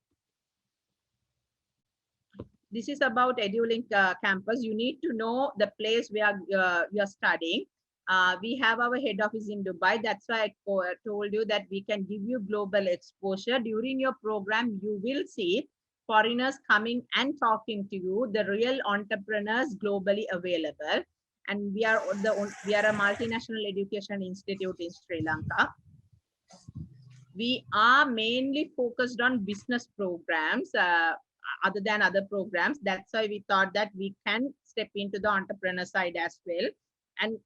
This is about Edulink campus. You need to know the place where you are studying. We have our head office in Dubai. That's why I told you that we can give you global exposure. During your program, you will see foreigners coming and talking to you, the real entrepreneurs globally available. And we are a multinational education institute in Sri Lanka. We are mainly focused on business programs other than other programs. That's why we thought that we can step into the entrepreneur side as well. And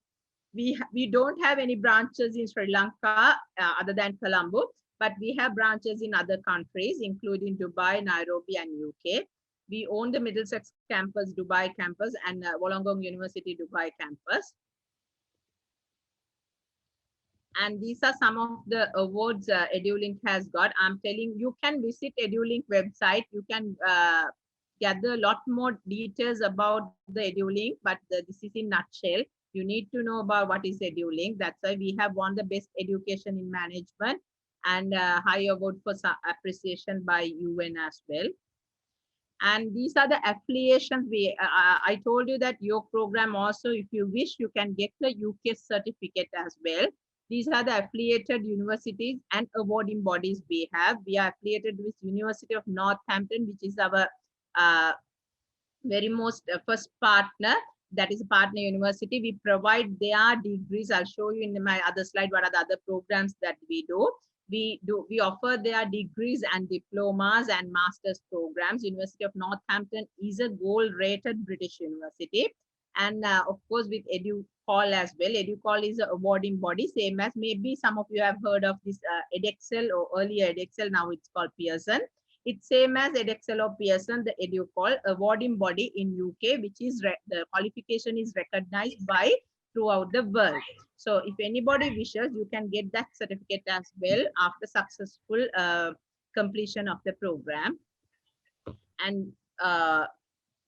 we don't have any branches in Sri Lanka other than Colombo, but we have branches in other countries, including Dubai, Nairobi, and UK. We own the Middlesex campus, Dubai campus, and Wollongong University, Dubai campus. And these are some of the awards Edulink has got. I'm telling you, can visit Edulink website. You can gather a lot more details about the Edulink, but this is in nutshell. You need to know about what is Edulink. That's why we have won the best education in management and high award for appreciation by UN as well. And these are the affiliations. I told you that your program also, if you wish, you can get the UK certificate as well. These are the affiliated universities and awarding bodies we have. We are affiliated with University of Northampton, which is our very most first partner. That is a partner university. We provide their degrees. I'll show you in my other slide what are the other programs that we do. We offer their degrees and diplomas and master's programs. University of Northampton is a gold-rated British university. And of course, with EduCall as well. EduCall is an awarding body, same as maybe some of you have heard of this Edexcel or earlier Edexcel, now it's called Pearson. It's same as Edexcel or Pearson, the EduCall awarding body in UK, which is the qualification is recognized by throughout the world. So if anybody wishes, you can get that certificate as well after successful completion of the program. And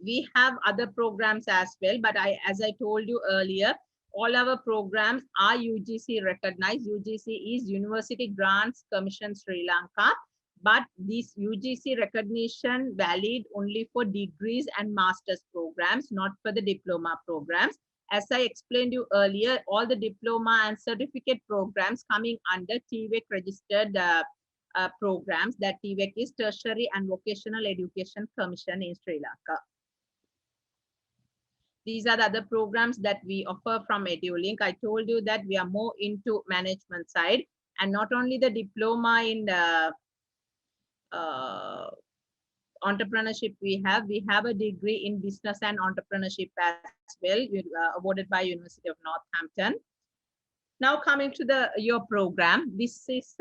we have other programs as well, but as I told you earlier, all our programs are UGC recognized. UGC is University Grants Commission Sri Lanka, but this UGC recognition valid only for degrees and master's programs, not for the diploma programs. As I explained you earlier, all the diploma and certificate programs coming under TVEC registered programs. That TVEC is Tertiary and Vocational Education Commission in Sri Lanka. These are the other programs that we offer from Edulink. I told you that we are more into management side, and not only the diploma in entrepreneurship we have a degree in business and entrepreneurship as well, awarded by University of Northampton. Now coming to your program, this is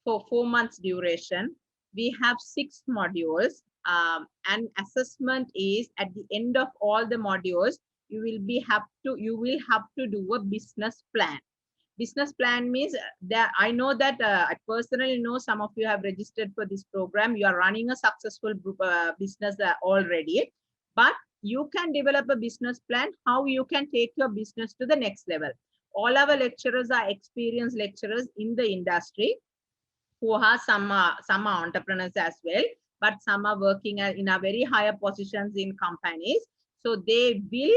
for 4 months duration. We have 6 modules. And assessment is at the end of all the modules, you will have to do a business plan. Business plan means that I know that I personally know some of you have registered for this program. You are running a successful business already, but you can develop a business plan how you can take your business to the next level. All our lecturers are experienced lecturers in the industry who are some are entrepreneurs as well, but some are working in a very higher positions in companies. So they will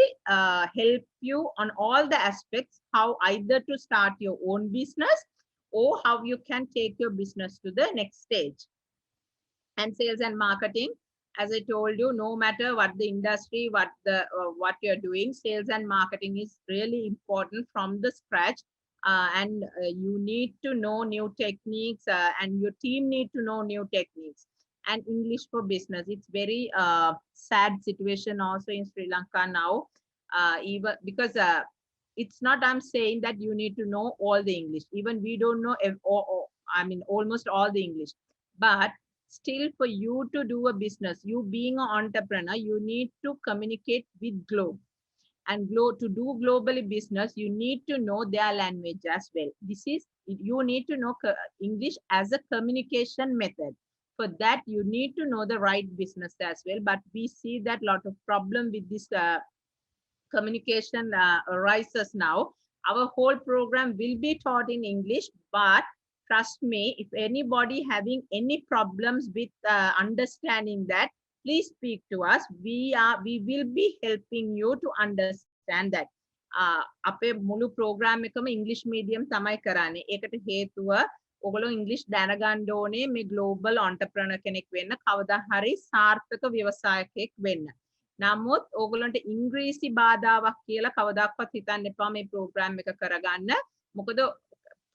help you on all the aspects, how either to start your own business or how you can take your business to the next stage. And sales and marketing, as I told you, no matter what the industry, what you're doing, sales and marketing is really important from the scratch. and you need to know new techniques, and your team need to know new techniques. And English for business, it's very sad situation also in Sri Lanka now, even because it's not I'm saying that you need to know all the English. Even we don't know I mean almost all the English, but still for you to do a business, you being an entrepreneur, you need to communicate with globe. And to do globally business, you need to know their language as well. This is, you need to know English as a communication method. For that, you need to know the right business as well. But we see that lot of problem with this communication arises now. Our whole program will be taught in English, but trust me, if anybody having any problems with understanding that, please speak to us. We will be helping you to understand that. අපේ මුළු programme එකම ඉංග්‍රීසි medium තමයි කරන්නේ. ඒකට හේතුව ඔයගොල්ලෝ ඉංග්‍රීසි දැනගන්න ඕනේ මේ ග්ලෝබල් ඔන්ටර්ප්‍රෙනර් කෙනෙක් වෙන්න, කවදා හරි සාර්ථක ව්‍යවසායකයෙක් වෙන්න. නමුත් ඕගොල්ලන්ට ඉංග්‍රීසි බාධාවක් කියලා කවදාවත් හිතන්න එපා මේ ප්‍රෝග්‍රෑම් එක කරගන්න. මොකද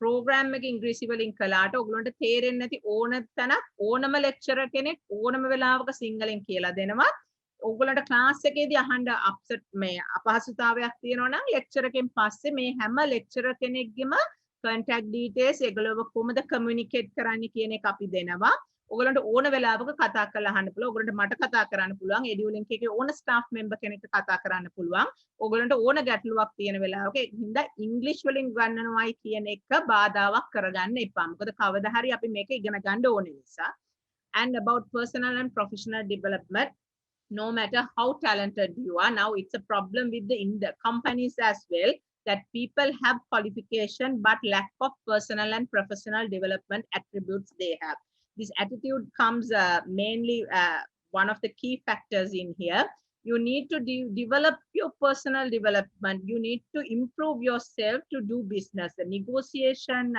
ප්‍රෝග්‍රෑම් එක ඉංග්‍රීසි වලින් කළාට ඕගොල්ලන්ට තේරෙන්නේ නැති ඕන තැනක් ඕනම ලෙක්චරර් කෙනෙක් ඕනම වෙලාවක සිංහලෙන් කියලා දෙනවා. ඕගොල්ලන්ට ක්ලාස් එකේදී අහන්න අප්සෙට් මේ අපහසුතාවයක් තියෙනවා නම් ලෙක්චර් එකෙන් පස්සේ මේ හැම ලෙක්චරර් කෙනෙක්ගෙම contact details ඒගොල්ලෝ කොහොමද communicate කරන්න කියන එක අපි දෙනවා. ඔයගලන්ට ඕන වෙලාවක කතා කරලා අහන්න පුළුවන්. ඔයගලන්ට මට කතා කරන්න පුළුවන්. Edulink එකේ ඕන staff member කෙනෙක්ට කතා කරන්න පුළුවන්. ඔයගලන්ට ඕන ගැටලුවක් තියෙන වෙලාවක ඒ හින්දා ඉංග්‍රීසි වලින් ගන්නවයි කියන එක බාධාවක් කරගන්න එපා. මොකද කවදා හරි අපි මේක ඉගෙන ගන්න ඕනේ නිසා. And about personal and professional development, no matter how talented you are, now it's a problem with in the companies as well, that people have qualification but lack of personal and professional development attributes they have. This attitude comes mainly one of the key factors in here. You need to develop your personal development. You need to improve yourself to do business. The negotiation,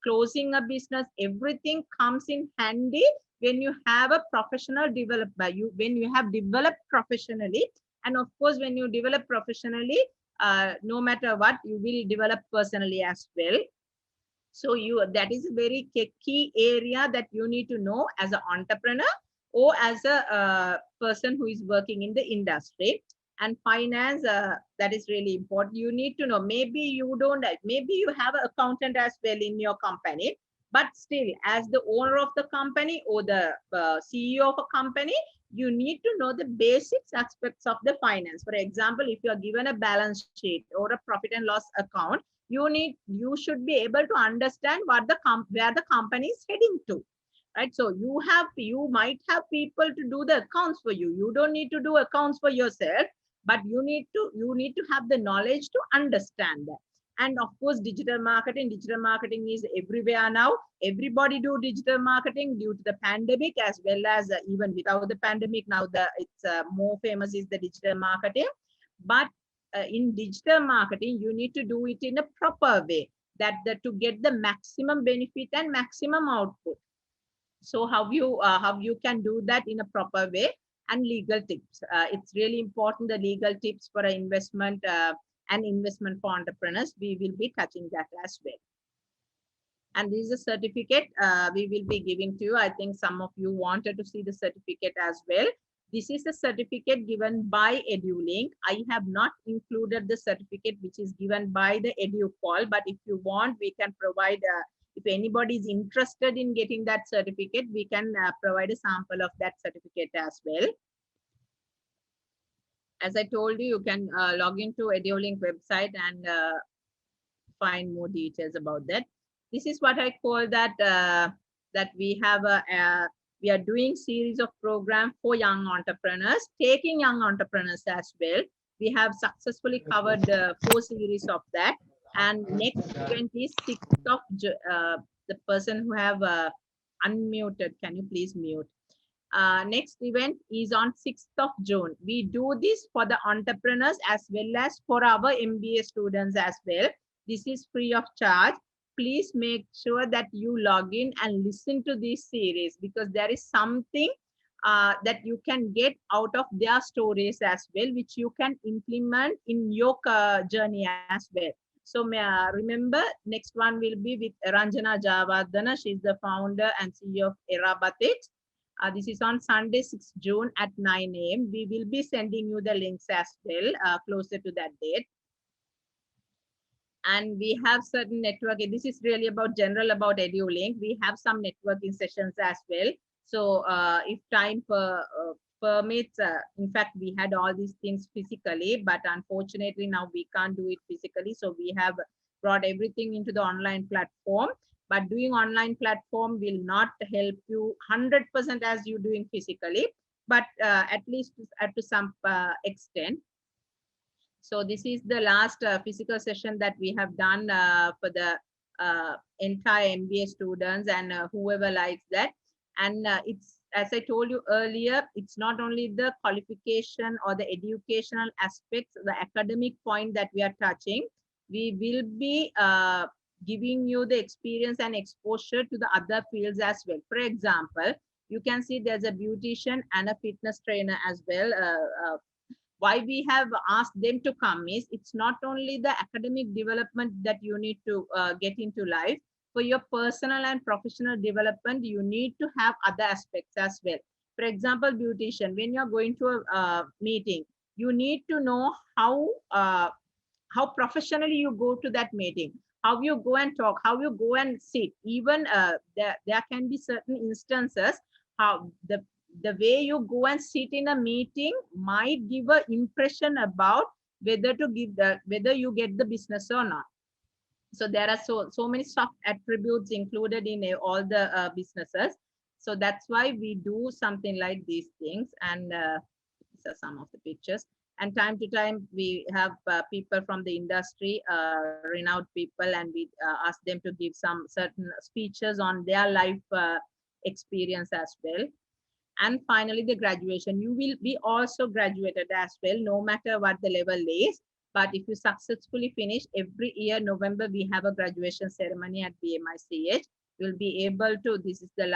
closing a business, everything comes in handy when you have a professional development. When you have developed professionally, and of course, when you develop professionally, no matter what, you will develop personally as well. So that is a very key area that you need to know as an entrepreneur or as a person who is working in the industry. And finance, that is really important. You need to know, maybe you have an accountant as well in your company, but still as the owner of the company or the CEO of a company, you need to know the basic aspects of the finance. For example, if you are given a balance sheet or a profit and loss account, you should be able to understand where the company is heading to, right? So you might have people to do the accounts for you. You don't need to do accounts for yourself, but you need to have the knowledge to understand that. And of course, digital marketing is everywhere now. Everybody do digital marketing due to the pandemic, as well as even without the pandemic, now it's more famous is the digital marketing. But in digital marketing, you need to do it in a proper way, that to get the maximum benefit and maximum output. So how you can do that in a proper way. And legal tips, it's really important, the legal tips for an investment and investment for entrepreneurs. We will be touching that as well. And this is a certificate we will be giving to you. I think some of you wanted to see the certificate as well. This is a certificate given by Edulink. I have not included the certificate which is given by the EduCall, but if you want, we can provide, if anybody is interested in getting that certificate, we can provide a sample of that certificate as well. As I told you, you can log into Edulink website and find more details about that. This is what I call that, that we have we are doing series of program for young entrepreneurs, taking young entrepreneurs as well. We have successfully covered 4 series of that. And next event is 6th of the person who have unmuted, can you please mute? Next event is on 6th of June. We do this for the entrepreneurs as well as for our MBA students as well. This is free of charge. Please make sure that you log in and listen to this series, because there is something that you can get out of their stories as well, which you can implement in your journey as well. So remember, next one will be with Ranjana Javardhana. She's the founder and CEO of Erabatix. This is on Sunday, 6 June at 9 a.m. We will be sending you the links as well closer to that date. And we have certain networking. This is really about general about Edulink. We have some networking sessions as well. So if time permits, in fact, we had all these things physically, but unfortunately now we can't do it physically. So we have brought everything into the online platform. But doing online platform will not help you 100% as you doing physically, but at least to some extent. So this is the last physical session that we have done for the entire MBA students and whoever likes that. And it's, as I told you earlier, it's not only the qualification or the educational aspects, the academic point that we are touching. We will be giving you the experience and exposure to the other fields as well. For example, you can see there's a beautician and a fitness trainer as well. Why we have asked them to come is it's not only the academic development that you need to get into life. For your personal and professional development, you need to have other aspects as well. For example, beautician, when you're going to a meeting, you need to know how professionally you go to that meeting, how you go and talk, how you go and sit. Even there can be certain instances how the way you go and sit in a meeting might give an impression about whether you get the business or not. So there are so many soft attributes included in all the businesses. So that's why we do something like these things. And these are some of the pictures. And time to time, we have people from the industry, renowned people, and we ask them to give some certain speeches on their life experience as well. And finally, the graduation. You will be also graduated as well, no matter what the level is. But if you successfully finish, every year, November, we have a graduation ceremony at BMICH. You'll be able to, this is the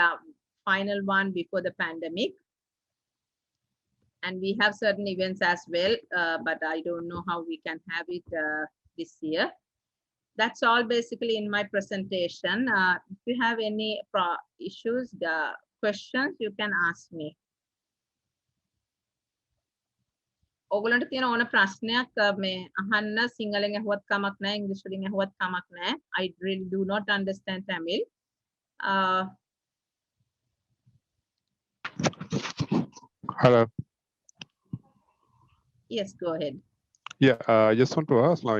final one before the pandemic. And we have certain events as well, but I don't know how we can have it this year. That's all basically in my presentation. If you have any issues, questions, you can ask me. ඔයගොල්ලන්ට තියෙන ඕන ප්‍රශ්නයක් මේ අහන්න සිංහලෙන් ඇහුවත් කමක් නැහැ ඉංග්‍රීසි වලින් ඇහුවත් කමක් නැහැ. I really do not understand Tamil.
Hello.
Yes, go ahead.
Yeah, I just want to ask now,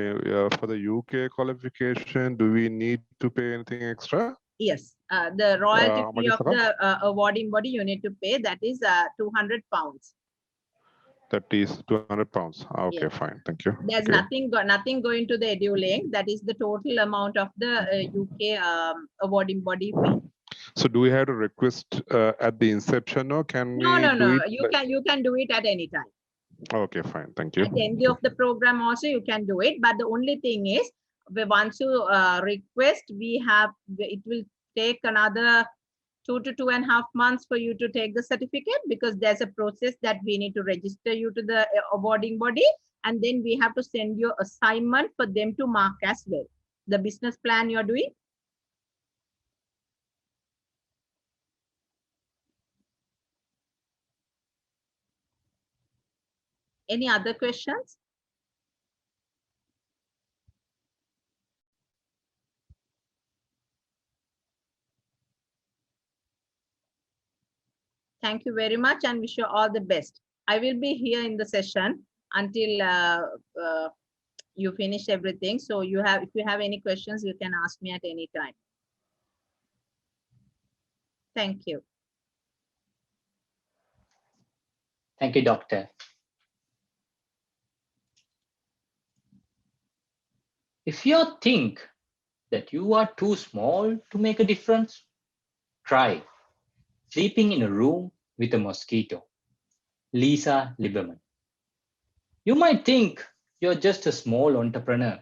for the UK qualification, do we need to pay anything extra?
Yes, the royalty fee of
Madisara?
the awarding body you need to pay, that is £200.
That is £200. Okay,
Yeah.
fine. Thank you.
There's
Okay.
nothing going to the Edulink. That is the total amount of the UK awarding body fee.
So do we have to request at the inception, or can
No,
we
no,
do
no.
it?
You can do it at any time.
Okay, fine. Thank you.
At the end of the program also you can do it. But the only thing is, once you request, it will take another 2 to 2.5 months for you to take the certificate, because there's a process that we need to register you to the awarding body, and then we have to send you assignment for them to mark as well. The business plan you're doing. Any other questions? Thank you very much and wish you all the best. I will be here in the session until you finish everything. So if you have any questions, you can ask me at any time. Thank you.
Thank you, Doctor. If you think that you are too small to make a difference, try sleeping in a room with a mosquito. Lisa Lieberman. You might think you're just a small entrepreneur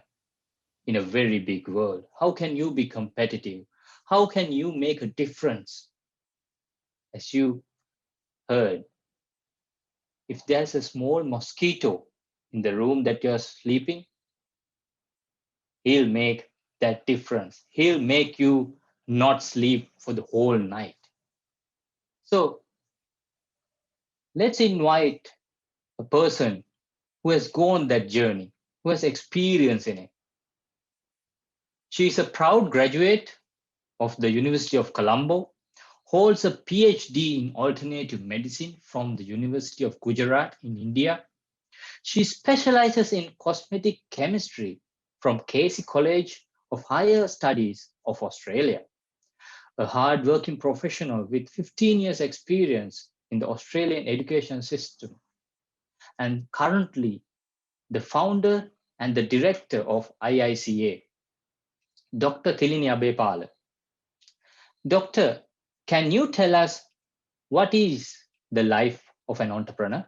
in a very big world. How can you be competitive? How can you make a difference? As you heard, if there's a small mosquito in the room that you're sleeping, He'll make that difference. He'll make you not sleep for the whole night. So let's invite a person who has gone that journey, who has experience in it. She is a proud graduate of the University of Colombo, holds a PhD in alternative medicine from the University of Gujarat in India. She specializes in cosmetic chemistry from Casey College of Higher Studies of Australia. A hard-working professional with 15 years experience in the Australian education system, and currently the founder and the director of IICA, Dr. Thilini Abepala. Doctor, can you tell us what is the life of an entrepreneur?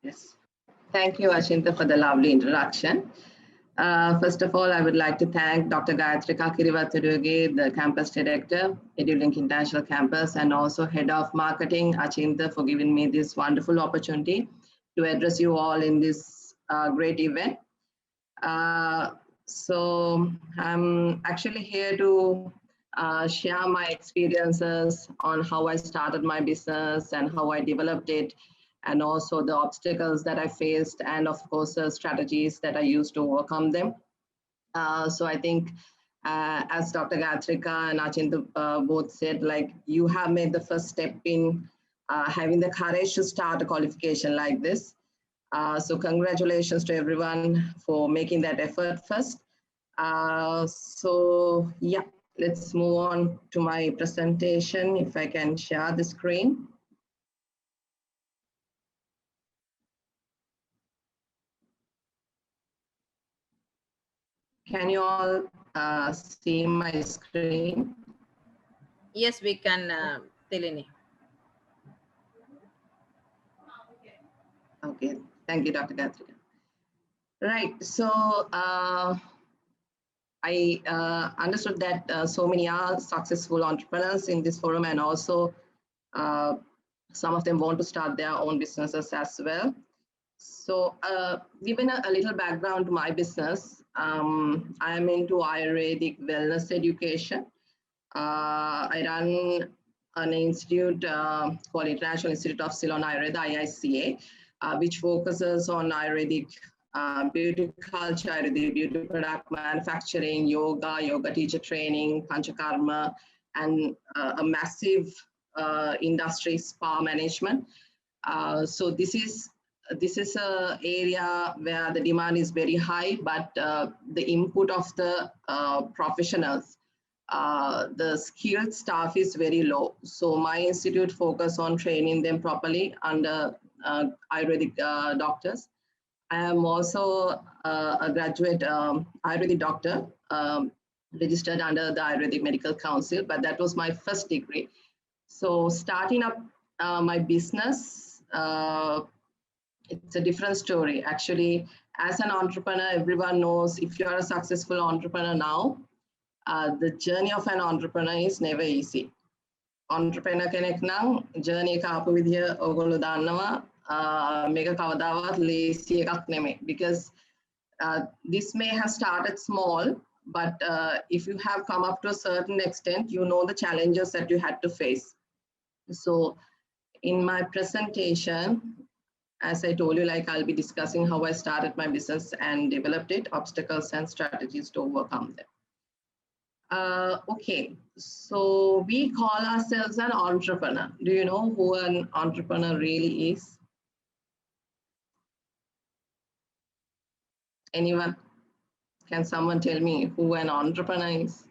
Yes. Thank you, Ashinta, for the lovely introduction. First of all, I would like to thank Dr. Gayatrika Kirivathuduge, the campus director, Edulink International Campus, and also head of marketing, Achinta, for giving me this wonderful opportunity to address you all in this great event. So I'm actually here to share my experiences on how I started my business and how I developed it, and also the obstacles that I faced, and of course, the strategies that I used to overcome them. So I think, as Dr. Gayatrika and Achinta both said, like, you have made the first step in having the courage to start a qualification like this. So congratulations to everyone for making that effort first. So yeah, let's move on to my presentation. If I can share the screen. Can you all see my screen?
Yes, we can, Thilini.
Okay, thank you, Dr. Gayatrika. Right, so I understood that so many are successful entrepreneurs in this forum, and also some of them want to start their own businesses as well. So given a little background to my business, I am into Ayurvedic wellness education. I run an institute called International Institute of Ceylon Ayurveda, IICA, which focuses on Ayurvedic beauty culture, Ayurvedic beauty product manufacturing, yoga teacher training, panchakarma, and a massive industry, spa management. So this is an area where the demand is very high, but the input of the professionals, the skilled staff is very low. So my institute focus on training them properly under Ayurvedic doctors. I am also a graduate Ayurvedic doctor, registered under the Ayurvedic Medical Council, but that was my first degree. So starting up my business, it's a different story. Actually, as an entrepreneur, everyone knows if you are a successful entrepreneur now, the journey of an entrepreneur is never easy. Entrepreneur කෙනෙක් නම් journey එක ආපු විදිය ඔයගොල්ලෝ දන්නවා, මේක කවදාවත් ලේසි එකක් නෙමෙයි, because this may have started small, but if you have come up to a certain extent, you know the challenges that you had to face. So in my presentation, as I told you, like, I'll be discussing how I started my business and developed it, obstacles and strategies to overcome them. Okay, so we call ourselves an entrepreneur. Do you know who an entrepreneur really is? Anyone? Can someone tell me who an entrepreneur is?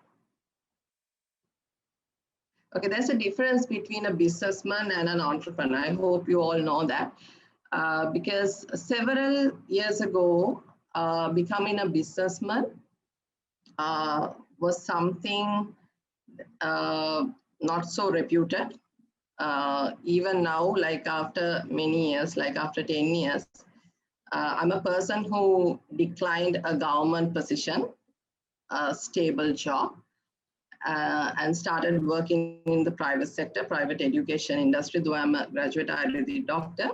Okay, there's a difference between a businessman and an entrepreneur. I hope you all know that. Because several years ago, becoming a businessman was something not so reputed. Even now, like after many years, like after 10 years, I'm a person who declined a government position, a stable job, and started working in the private sector, private education industry, though I'm a graduate Ayurvedic doctor.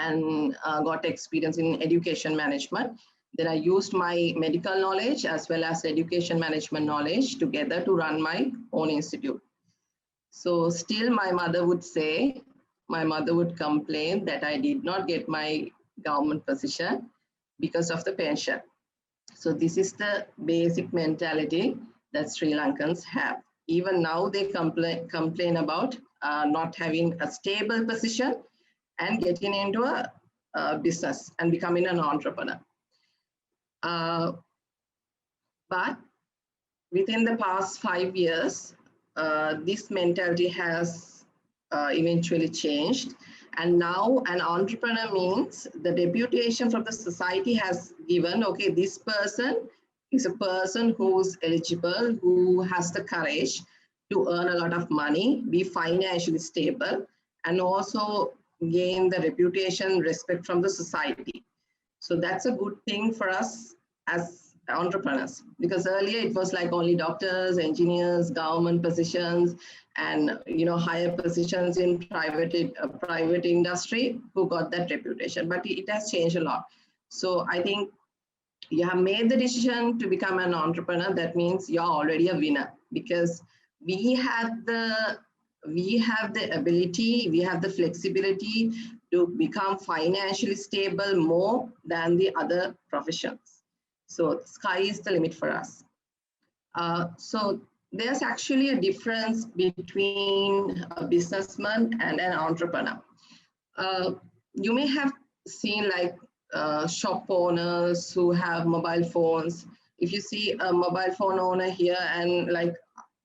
and got experience in education management. Then I used my medical knowledge as well as education management knowledge together to run my own institute. So still my mother would complain that I did not get my government position because of the pension. So this is the basic mentality that Sri Lankans have. Even now they complain about not having a stable position and getting into a business and becoming an entrepreneur. But within the past 5 years, this mentality has eventually changed. And now an entrepreneur means the reputation from the society has given, okay, this person is a person who's eligible, who has the courage to earn a lot of money, be financially stable, and also gain the reputation, respect from the society. So that's a good thing for us as entrepreneurs, because earlier it was like only doctors, engineers, government positions, and higher positions in private industry who got that reputation. But it has changed a lot. So I think you have made the decision to become an entrepreneur. That means you're already a winner, because we have the ability, we have the flexibility to become financially stable more than the other professions. So the sky is the limit for us. So there's actually a difference between a businessman and an entrepreneur. You may have seen like shop owners who have mobile phones. If you see a mobile phone owner here, and like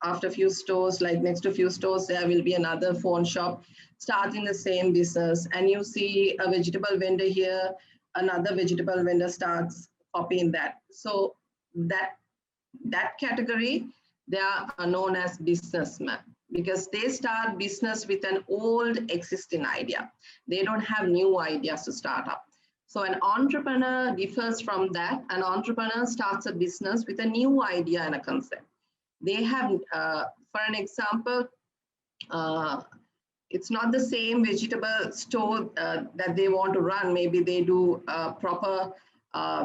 after a few stores, like next to a few stores, there will be another phone shop starting the same business. And you see a vegetable vendor here, another vegetable vendor starts copying that. So that category, they are known as businessmen, because they start business with an old existing idea. They don't have new ideas to start up. So an entrepreneur differs from that. An entrepreneur starts a business with a new idea and a concept. They have, for an example, it's not the same vegetable store that they want to run. Maybe they do proper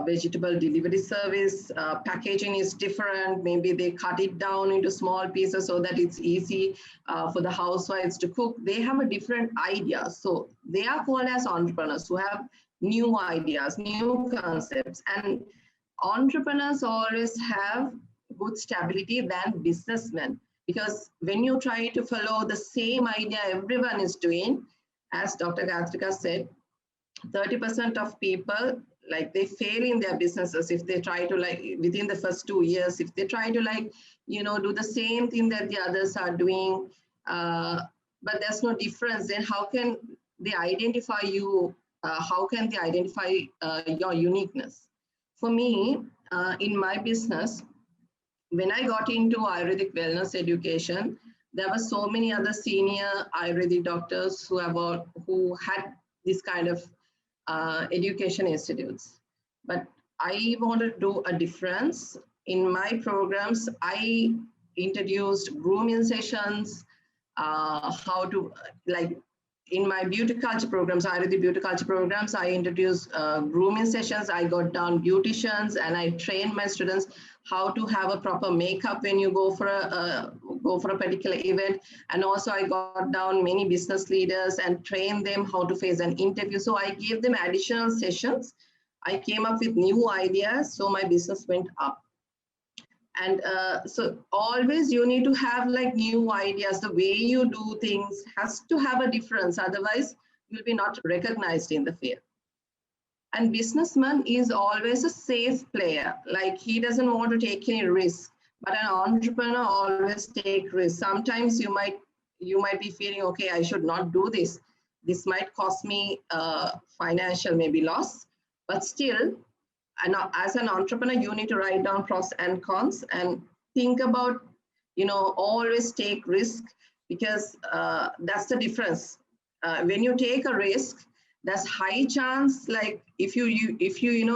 vegetable delivery service. Packaging is different. Maybe they cut it down into small pieces so that it's easy for the housewives to cook. They have a different idea. So they are called as entrepreneurs who have new ideas, new concepts. And entrepreneurs always have good stability than businessmen, because when you try to follow the same idea everyone is doing, as Dr. Katrika said, 30% of people, like, they fail in their businesses if they try to, like, within the first 2 years, if they try to, like, do the same thing that the others are doing, but there's no difference, then how can they identify you? How can they identify your uniqueness? For me, in my business, when I got into Ayurvedic wellness education, there were so many other senior Ayurvedic doctors who had this kind of education institutes. But I wanted to do a difference. In my programs, I introduced grooming sessions, how to, like, in my beauty culture programs, Ayurvedic beauty culture programs, I introduced grooming sessions. I got down beauticians, and I trained my students how to have a proper makeup when you go for a particular event. And also I got down many business leaders and trained them how to face an interview. So I gave them additional sessions. I came up with new ideas, so my business went up. And so always you need to have, like, new ideas. The way you do things has to have a difference. Otherwise, you'll be not recognized in the field. And businessman is always a safe player. Like, he doesn't want to take any risk. But an entrepreneur always take risks. Sometimes you might be feeling, okay, I should not do this. This might cost me financial maybe loss. But still, and as an entrepreneur, you need to write down pros and cons and think about, always take risk, because that's the difference. When you take a risk, there's high chance, like if you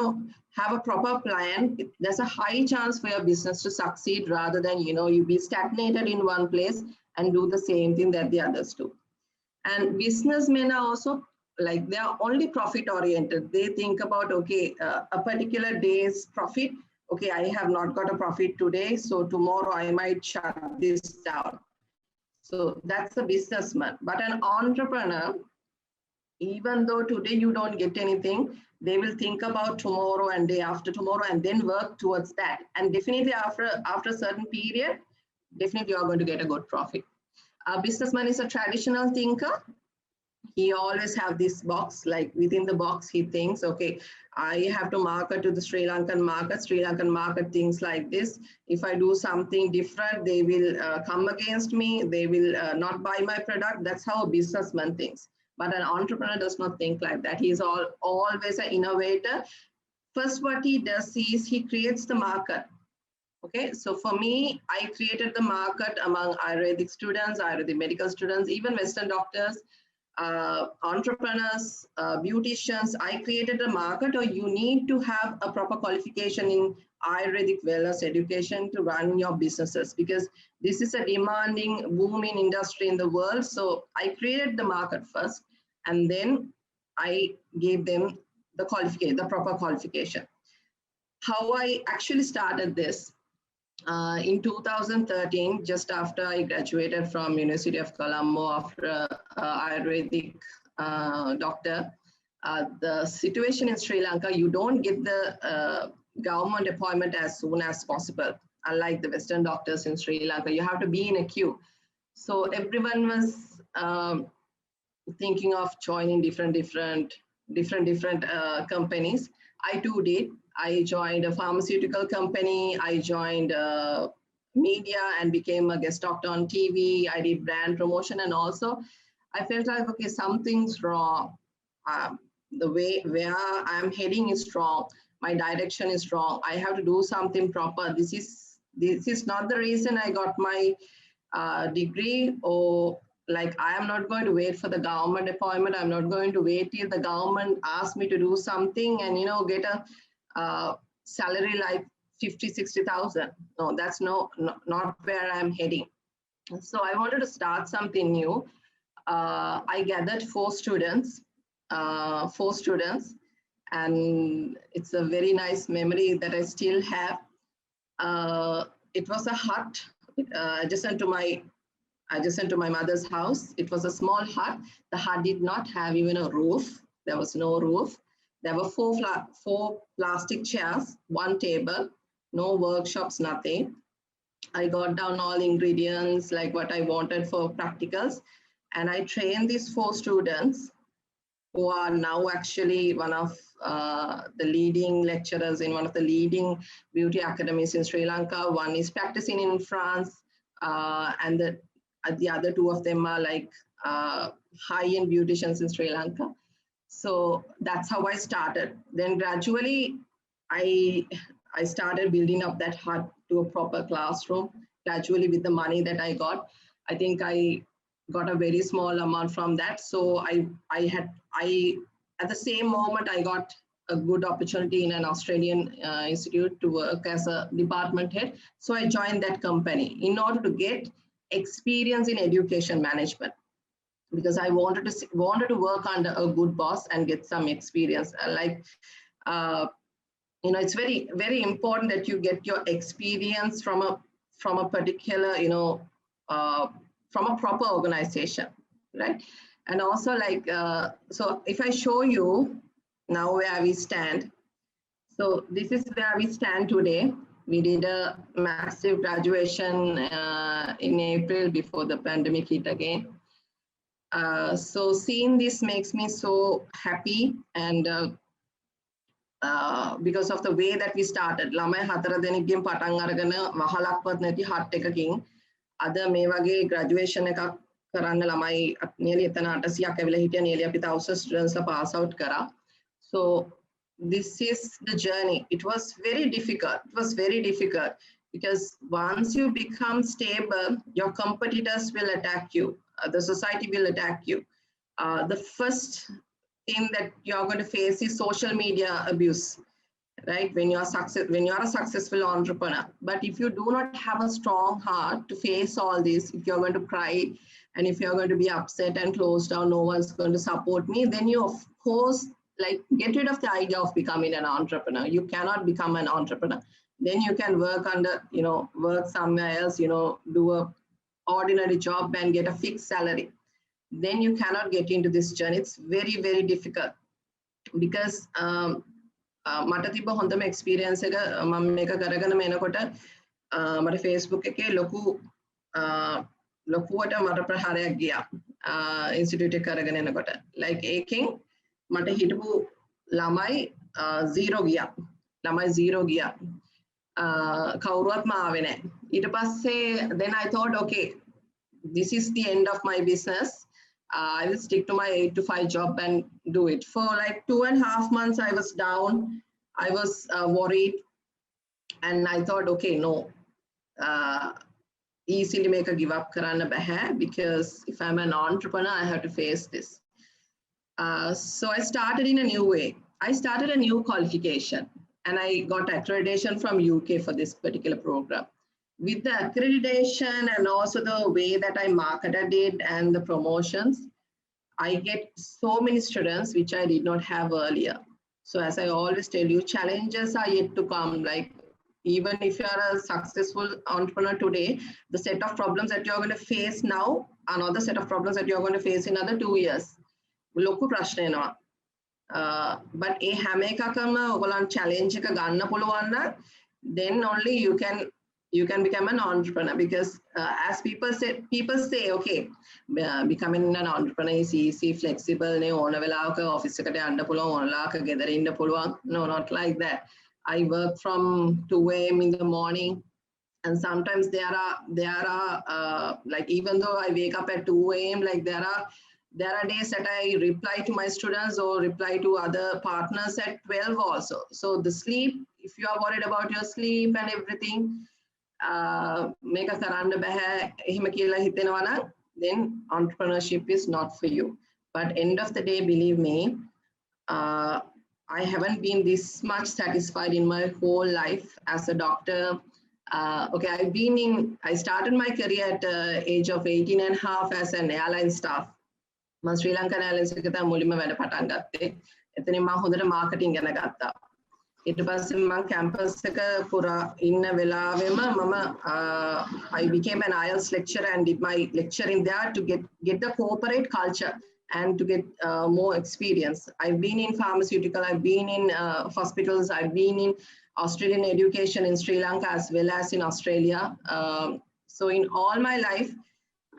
have a proper plan, there's a high chance for your business to succeed, rather than, you be stagnated in one place and do the same thing that the others do. And businessmen are also
like they are only profit oriented. They think about, okay, a particular day's profit. Okay, I have not got a profit today, so tomorrow I might shut this down. So that's a businessman. But an entrepreneur, even though today you don't get anything, they will think about tomorrow and day after tomorrow and then work towards that. And definitely after a certain period, definitely you are going to get a good profit. A businessman is a traditional thinker. He always have this box, like within the box, he thinks, okay, I have to market to the Sri Lankan market thinks like this. If I do something different, they will come against me. They will not buy my product. That's how a businessman thinks. But an entrepreneur does not think like that. He's always an innovator. First, what he does is he creates the market. Okay, so for me, I created the market among Ayurvedic students, Ayurvedic medical students, even Western doctors, entrepreneurs, beauticians. I created a market, or you need to have a proper qualification in Ayurvedic wellness education to run your businesses, because this is a demanding, booming industry in the world. So I created the market first, and then I gave them the qualification, the proper qualification. How I actually started this, in 2013, just after I graduated from University of Colombo after Ayurvedic doctor, the situation in Sri Lanka, you don't get the government appointment as soon as possible. Unlike the Western doctors in Sri Lanka, you have to be in a queue. So everyone was thinking of joining different companies. I too did. I joined a pharmaceutical company. I joined media and became a guest doctor on TV. I did brand promotion, and also I felt like, okay, something's wrong. The way where I'm heading is wrong. My direction is wrong. I have to do something proper. This is not the reason I got my degree, or like I am not going to wait for the government appointment. I'm not going to wait till the government asks me to do something and get a salary like 50,000-60,000. No, that's not where I'm heading. So I wanted to start something new. I gathered four students, and it's a very nice memory that I still have. It was a hut adjacent to my mother's house. It was a small hut. The hut did not have even a roof. There was no roof. There were four plastic chairs, one table, no workshops, nothing. I got down all ingredients, like what I wanted for practicals. And I trained these four students who are now actually one of the leading lecturers in one of the leading beauty academies in Sri Lanka. One is practicing in France, and the other two of them are like high-end beauticians in Sri Lanka. So that's how I started. Then gradually, I started building up that hut to a proper classroom. Gradually, with the money that I got, I think I got a very small amount from that. So I at the same moment, I got a good opportunity in an Australian institute to work as a department head. So I joined that company in order to get experience in education management, because I wanted to work under a good boss and get some experience. It's very, very important that you get your experience from a particular, from a proper organization, right? And also so if I show you now where we stand, so this is where we stand today. We did a massive graduation in April before the pandemic hit again. So seeing this makes me so happy, and because of the way that we started. ළමයි 4 දෙනෙක්ගෙන් පටන් අරගෙන වහලක්වත් නැති hut එකකින් අද මේ වගේ graduation එකක් කරන්න ළමයි nearly එතන 800ක් ඇවිල්ලා හිටියා. nearly අපි 1000 students pass out කරා. So this is the journey. It was very difficult. It was very difficult because once you become stable, your competitors will attack you. The society will attack you. The first thing that you're going to face is social media abuse. right? When you are a successful entrepreneur. But if you do not have a strong heart to face all this, if you're going to cry and if you're going to be upset and close down, no one's going to support me, then you of course like get rid of the idea of becoming an entrepreneur. You cannot become an entrepreneur. Then you can work under, work somewhere else, do a ordinary job and get a fixed salary. Then you cannot get into this journey. It's very, very difficult because මට තිබ්බ හොඳම experience එක මම මේක කරගෙන එනකොට මට Facebook එකේ ලොකුවට මට ප්‍රහාරයක් ගියා ඉන්ස්ටිටියුට් එක කරගෙන එනකොට like ඒකෙන් මට හිටපු ළමයි 0 ගියා කවුරුවත්ම ආවේ නැහැ ඊට පස්සේ then I thought okay this is the end of my business. I will stick to my 8 to 5 job and do it. For like 2.5 months, I was down. I was worried. And I thought, okay, no. Easily make a give up karanna bahe because if I'm an entrepreneur, I have to face this. So I started in a new way. I started a new qualification and I got accreditation from UK for this particular program. With the accreditation and also the way that I marketed it and the promotions, I get so many students which I did not have earlier. So as I always tell you, challenges are yet to come. Like even if you are a successful entrepreneur today, the set of problems that you're going to face now, another set of problems that you're going to face in another 2 years. Loku prashna enawa. But a හැම එකකම ඔයගොල්ලන් challenge එක ගන්න පුළුවන් නම් then only you can become an entrepreneur because as people say okay becoming an entrepreneur is easy flexible නේ ඕන වෙලාවක office එකට යන්න පුළුවන් ඕන වෙලාවක ගෙදර ඉන්න පුළුවන් no not like that. I work from 2 a.m. in the morning and sometimes there are like even though I wake up at 2 a.m. like there are days that I reply to my students or reply to other partners at 12 also. So the sleep, if you are worried about your sleep and everything, make a karanda bahe ehima kiyala hitenawa nan then entrepreneurship is not for you. But end of the day, believe me, I haven't been this much satisfied in my whole life as a doctor. Okay, I started my career at age of 18 and a half as an airline staff. මම ශ්‍රී Lankan airlines එකේ තමයි මුලින්ම වැඩ පටන් ගත්තේ. එතනින් මම හොඳට මාකටිං ගැන ගත්තා. ඊට පස්සේ මම කැම්පස් එක පුරා ඉන්න වෙලාවෙම මම I became an IELTS lecturer and did my lecture in there to get the corporate culture and to get more experience. I've been in pharmaceutical, I've been in hospitals, I've been in Australian education in Sri Lanka as well as in Australia. So in all my life,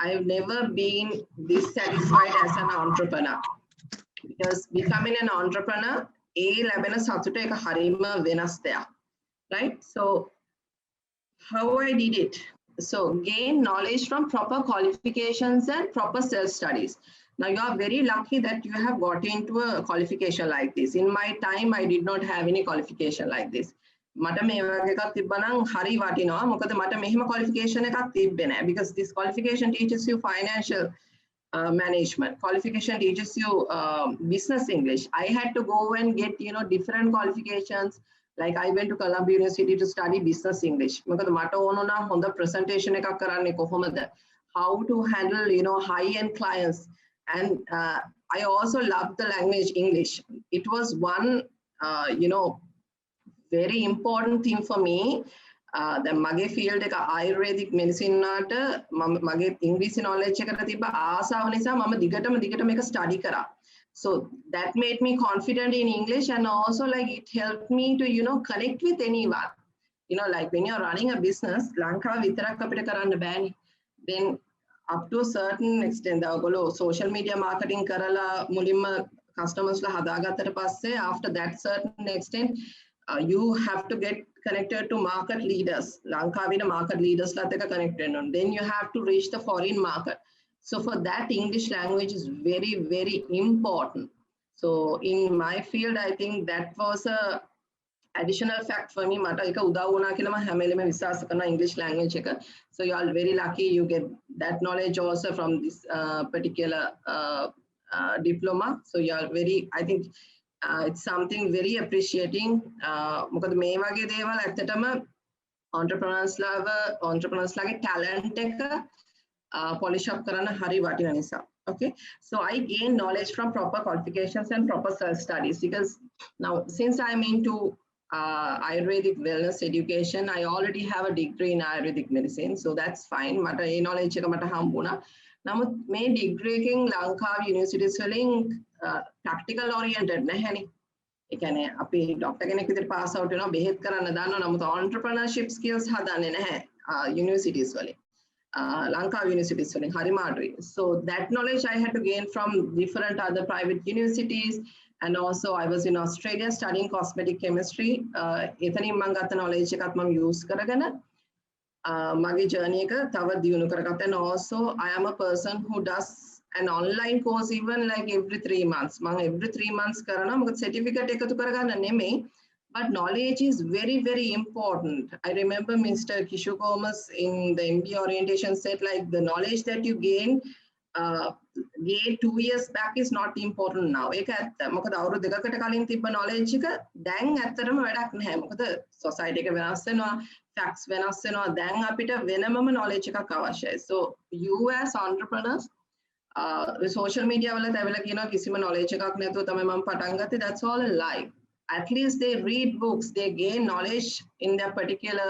I've never been dissatisfied as an entrepreneur because becoming an entrepreneur, ලැබෙන සතුට එක හරිම වෙනස් දෙයක්, right? So how I did it? So gain knowledge from proper qualifications and proper self-studies. Now you are very lucky that you have got into a qualification like this. In my time, I did not have any qualification like this. මට මේ වගේ එකක් තිබ්බනම් හරි වටිනවා මොකද මට මෙහෙම qualification එකක් තිබ්බේ නැහැ because this qualification teaches you financial management. Qualification teaches you business English. I had to go and get different qualifications. Like I went to Columbia University to study business English. මොකද මට ඕන වුණා හොඳ presentation එකක් කරන්න කොහොමද, how to handle high end clients, and I also loved the language English. It was one very important thing for me. දැන් මගේ ෆීල්ඩ් එක ආයුර්වේදික් මෙඩිසින් වලට මගේ ඉංග්‍රීසි knowledge එකට තිබ්බ ආසාව නිසා මම දිගටම මේක study කරා. So that made me confident in English and also like it helped me to connect with anyone. Like when you're running a business, ලංකාව විතරක් අපිට කරන්න බෑනේ. Then up to a certain extent ඔයගොල්ලෝ social media marketing කරලා මුලින්ම customers ලා හදාගත්තට පස්සේ after that certain extent you have to get connected to market leaders. Lankavian market leaders lateka connected. Then you have to reach the foreign market. So for that, English language is very, very important. So in my field, I think that was a additional fact for me. Mata eka udav wuna kiyala ma හැම වෙලෙම විශ්වාස කරන English language එක. So you are very lucky you get that knowledge also from this particular diploma. So you are very, I think It's something very appreciating. මොකද මේ වගේ දේවල් ඇත්තටම entrepreneurs ලාගේ talent එක polish up කරන්න හරි වටින නිසා. Okay, so I gain knowledge from proper qualifications and proper self-studies, because now since I'm into Ayurvedic wellness education, I already have a degree in Ayurvedic medicine, so that's fine. මට ඒ knowledge එක මට හම්බුණා. නමුත් මේ degree එකෙන් ලංකාවේ universities වලින් practical oriented නැහැනේ. ඒ කියන්නේ අපි ડોක්ටර් කෙනෙක් විදිහට pass out වෙනවා, බෙහෙත් කරන්න දන්නවා, නමුත් entrepreneurship skills හදන්නේ නැහැ universities වලින්. Lanka universities වලින් හරිම අඩුයි. So that knowledge I had to gain from different other private universities, and also I was in Australia studying cosmetic chemistry. එතනින් මම ගත්ත knowledge එකත් මම use කරගෙන මගේ journey එක තව දියුණු කරගත්තා. And also I am a person who does an online course even like every 3 months. මම every 3 months කරනවා. මොකද certificate එකතු කරගන්න නෙමෙයි. But knowledge is very, very important. I remember Mr. Kishu Gomes in the MBA orientation said, like, the knowledge that you gain 2 years back is not important now. ඒක ඇත්ත. මොකද අවුරුදු දෙකකට කලින් තිබ්බ knowledge එක දැන් ඇත්තටම වැඩක් නැහැ. මොකද society එක වෙනස් වෙනවා, facts වෙනස් වෙනවා. දැන් අපිට වෙනමම knowledge එකක් අවශ්‍යයි. So you as entrepreneurs, social media වල තැවිලා කියනවා කිසිම knowledge එකක් නැතුව තමයි මම පටන් ගත්තේ. That's all a lie. At least they read books, they gain knowledge in their particular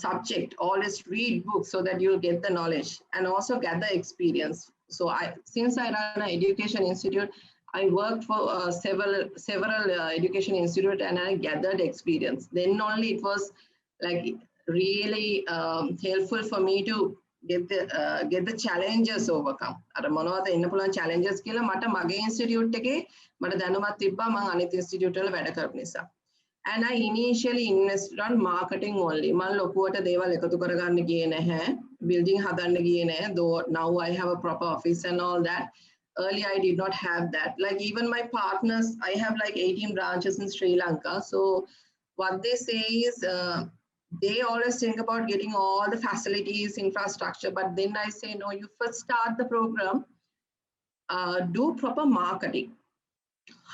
subject. Always read books so that you'll get the knowledge and also gather experience. So since I run an education institute, I worked for several education institute and I gathered experience. Then only it was like really helpful for me to get the challenges overcome. අර මොනවද එන්න පුළුවන් challenges කියලා මට මගේ institute එකේ මට දැනුමක් තිබ්බා මම අනිත් institute වල වැඩ කරපු නිසා. And I initially invested on marketing only. මම ලොකුවට දේවල් එකතු කරගන්න ගියේ නැහැ. building හදන්න ගියේ නැහැ. Though now I have a proper office and all that. Earlier I did not have that. Like even my partners, I have like 18 branches in Sri Lanka. So what they say is they always think about getting all the facilities, infrastructure, but then I say, no, you first start the program, do proper marketing.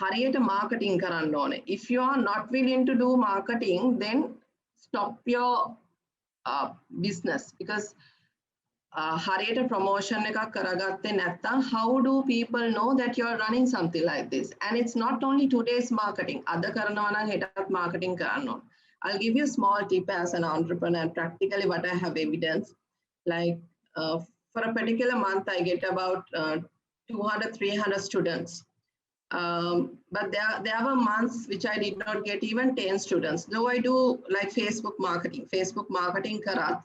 Hariyata marketing karanna ඕනේ. If you are not willing to do marketing, then stop your business, because hariyata promotion එකක් කරගත්තේ නැත්නම් how do people know that you are running something like this? And it's not only today's marketing. අද කරනවා නම් හෙටත් marketing කරන්න ඕනේ. I'll give you a small tip as an entrepreneur, and practically what I have evidence. Like for a particular month, I get about 200, 300 students. But there were months which I did not get even 10 students. Though I do like Facebook marketing කරත්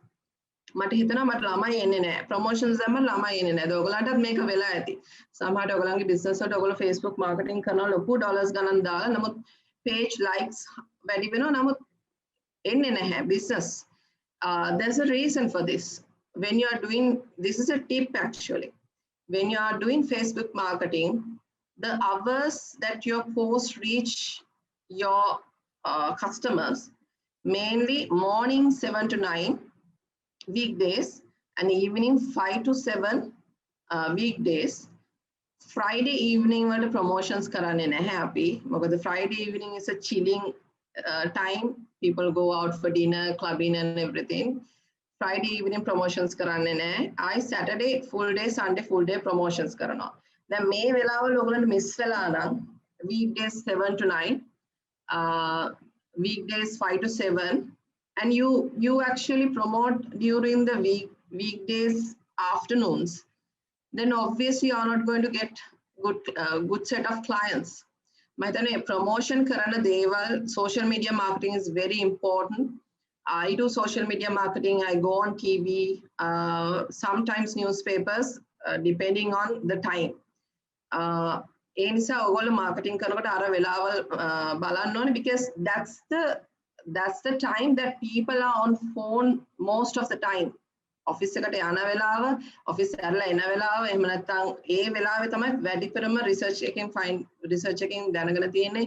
මට හිතෙනවා මට ළමයි එන්නේ නැහැ. promotions දැම්ම ළමයි එන්නේ නැහැ. ඔයගලන්ටත් මේක වෙලා ඇති. සමහරවිට ඔයගලන්ගේ business වලට ඔයගොල්ලෝ Facebook marketing කරනවා ලොකු dollars ගණන් දාලා. නමුත් page likes වැඩි වෙනවා. නමුත් එන්නේ නැහැ business. There's a reason for this. When you are doing, this is a tip actually. When you are doing Facebook marketing, the hours that your posts reach your customers, mainly morning 7 to 9 weekdays and evening 5 to 7 weekdays. Friday evening වල promotions කරන්නේ නැහැ අපි. මොකද Friday evening is a chilling time. People go out for dinner, clubbing and everything. Friday evening promotions කරන්නේ නැහැ. I Saturday full day, Sunday full day promotions කරනවා. දැන් මේ වෙලාවල ඔයගලන්ට miss වෙලා නම් weekdays 7 to 9, weekdays 5 to 7, and you actually promote during the weekdays afternoons, then obviously you are not going to get good set of clients. මම promotion කරන දේවල්, social media marketing is very important. I do social media marketing. I go on TV, sometimes newspapers, depending on the time. ඒ නිසා ඔයගොල්ලෝ marketing කරනකොට අර වෙලාවල් බලන්න ඕනේ, because that's the time that people are on phone most of the time. Office එකට යන වෙලාව, office ඇරලා එන වෙලාව, එහෙම නැත්නම් ඒ වෙලාවේ තමයි වැඩිපුරම research එකෙන් දැනගෙන තියෙන්නේ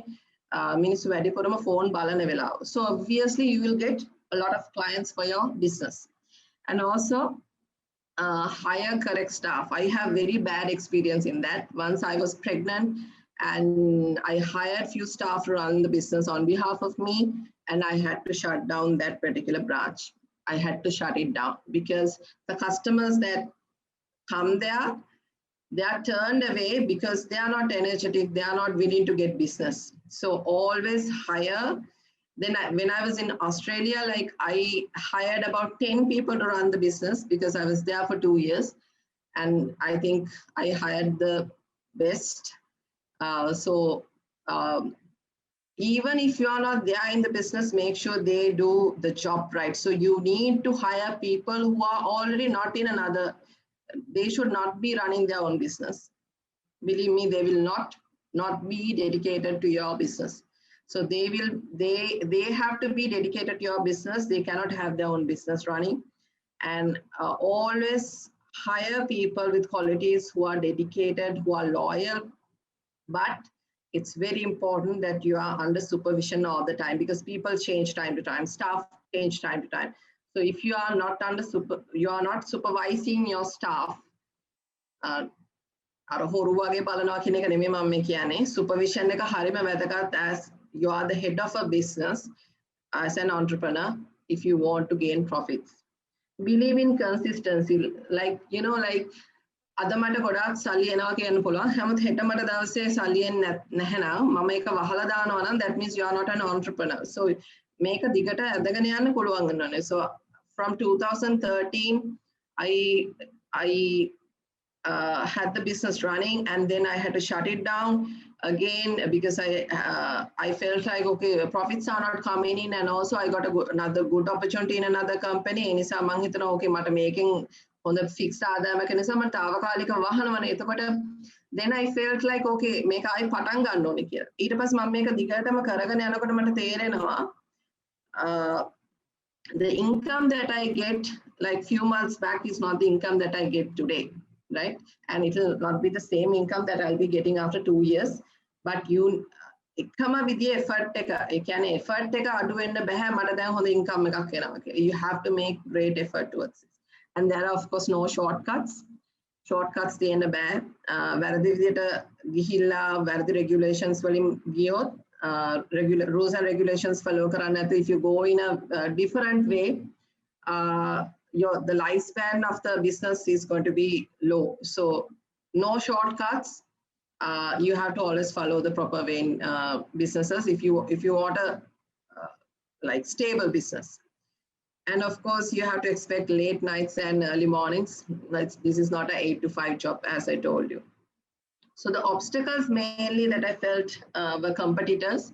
මිනිස්සු වැඩිපුරම phone බලන වෙලාව. So obviously you will get a lot of clients for your business. And also hire correct staff. I have very bad experience in that. Once I was pregnant and I hired few staff to run the business on behalf of me, and I had to shut down that particular branch. I had to shut it down because the customers that come there, they are turned away because they are not energetic, they are not willing to get business. So always hire. Then when I was in Australia, like I hired about 10 people to run the business because I was there for 2 years. And I think I hired the best. Even if you are not there in the business, make sure they do the job right. So you need to hire people who are already not in another, they should not be running their own business. Believe me, they will not be dedicated to your business. So they have to be dedicated to your business. They cannot have their own business running. And always hire people with qualities who are dedicated, who are loyal. But it's very important that you are under supervision all the time because people change time to time, staff change time to time. So if you are not you are not supervising your staff, supervision as you are the head of a business as an entrepreneur if you want to gain profits. Believe in consistency. Like, you know, like අද මට ගොඩාක් සල්ලි එනවා කියන්න පුළුවන්. හැමෝත් හෙට මට දවසේ සල්ලි එන්නේ නැහැනම් මම ඒක වහලා දානවා නම් that means you are not an entrepreneur. So මේක දිගට ඇදගෙන යන්න පුළුවන් වෙනවා. So from 2013 I had the business running and then I had to shut it down again because I felt like, okay, profits are not coming in, and also I got another good opportunity in another company. ඒ නිසා මං හිතනවා okay මට මේකෙන් හොඳ fix ආදායමක් නිසා මම తాවකාලිකව වහනවනේ. එතකොට then I felt like okay මේක ආයි පටන් ගන්න ඕනේ කියලා. ඊට පස්සේ මම මේක දිගටම කරගෙන යනකොට මට තේරෙනවා the income that I get like few months back is not the income that I get today, right? And it will not be the same income that I'll be getting after 2 years. But you එකම විදිය effort එක, ඒ කියන්නේ effort එක අඩු වෙන්න බෑ මට දැන් හොඳ income එකක් එනවා කියලා. You have to make great effort towards it. And there are of course no shortcuts. Shortcuts තියෙන්න බෑ. වැරදි විදියට ගිහිල්ලා වැරදි regulations වලින් ගියොත් regular rules and regulations follow කරන්න නැත්නම් if you go in a different way the lifespan of the business is going to be low. So no shortcuts. You have to always follow the proper way in businesses if you want a like stable business. And of course you have to expect late nights and early mornings. This is not an 8 to 5 job, as I told you. So the obstacles mainly that I felt were competitors,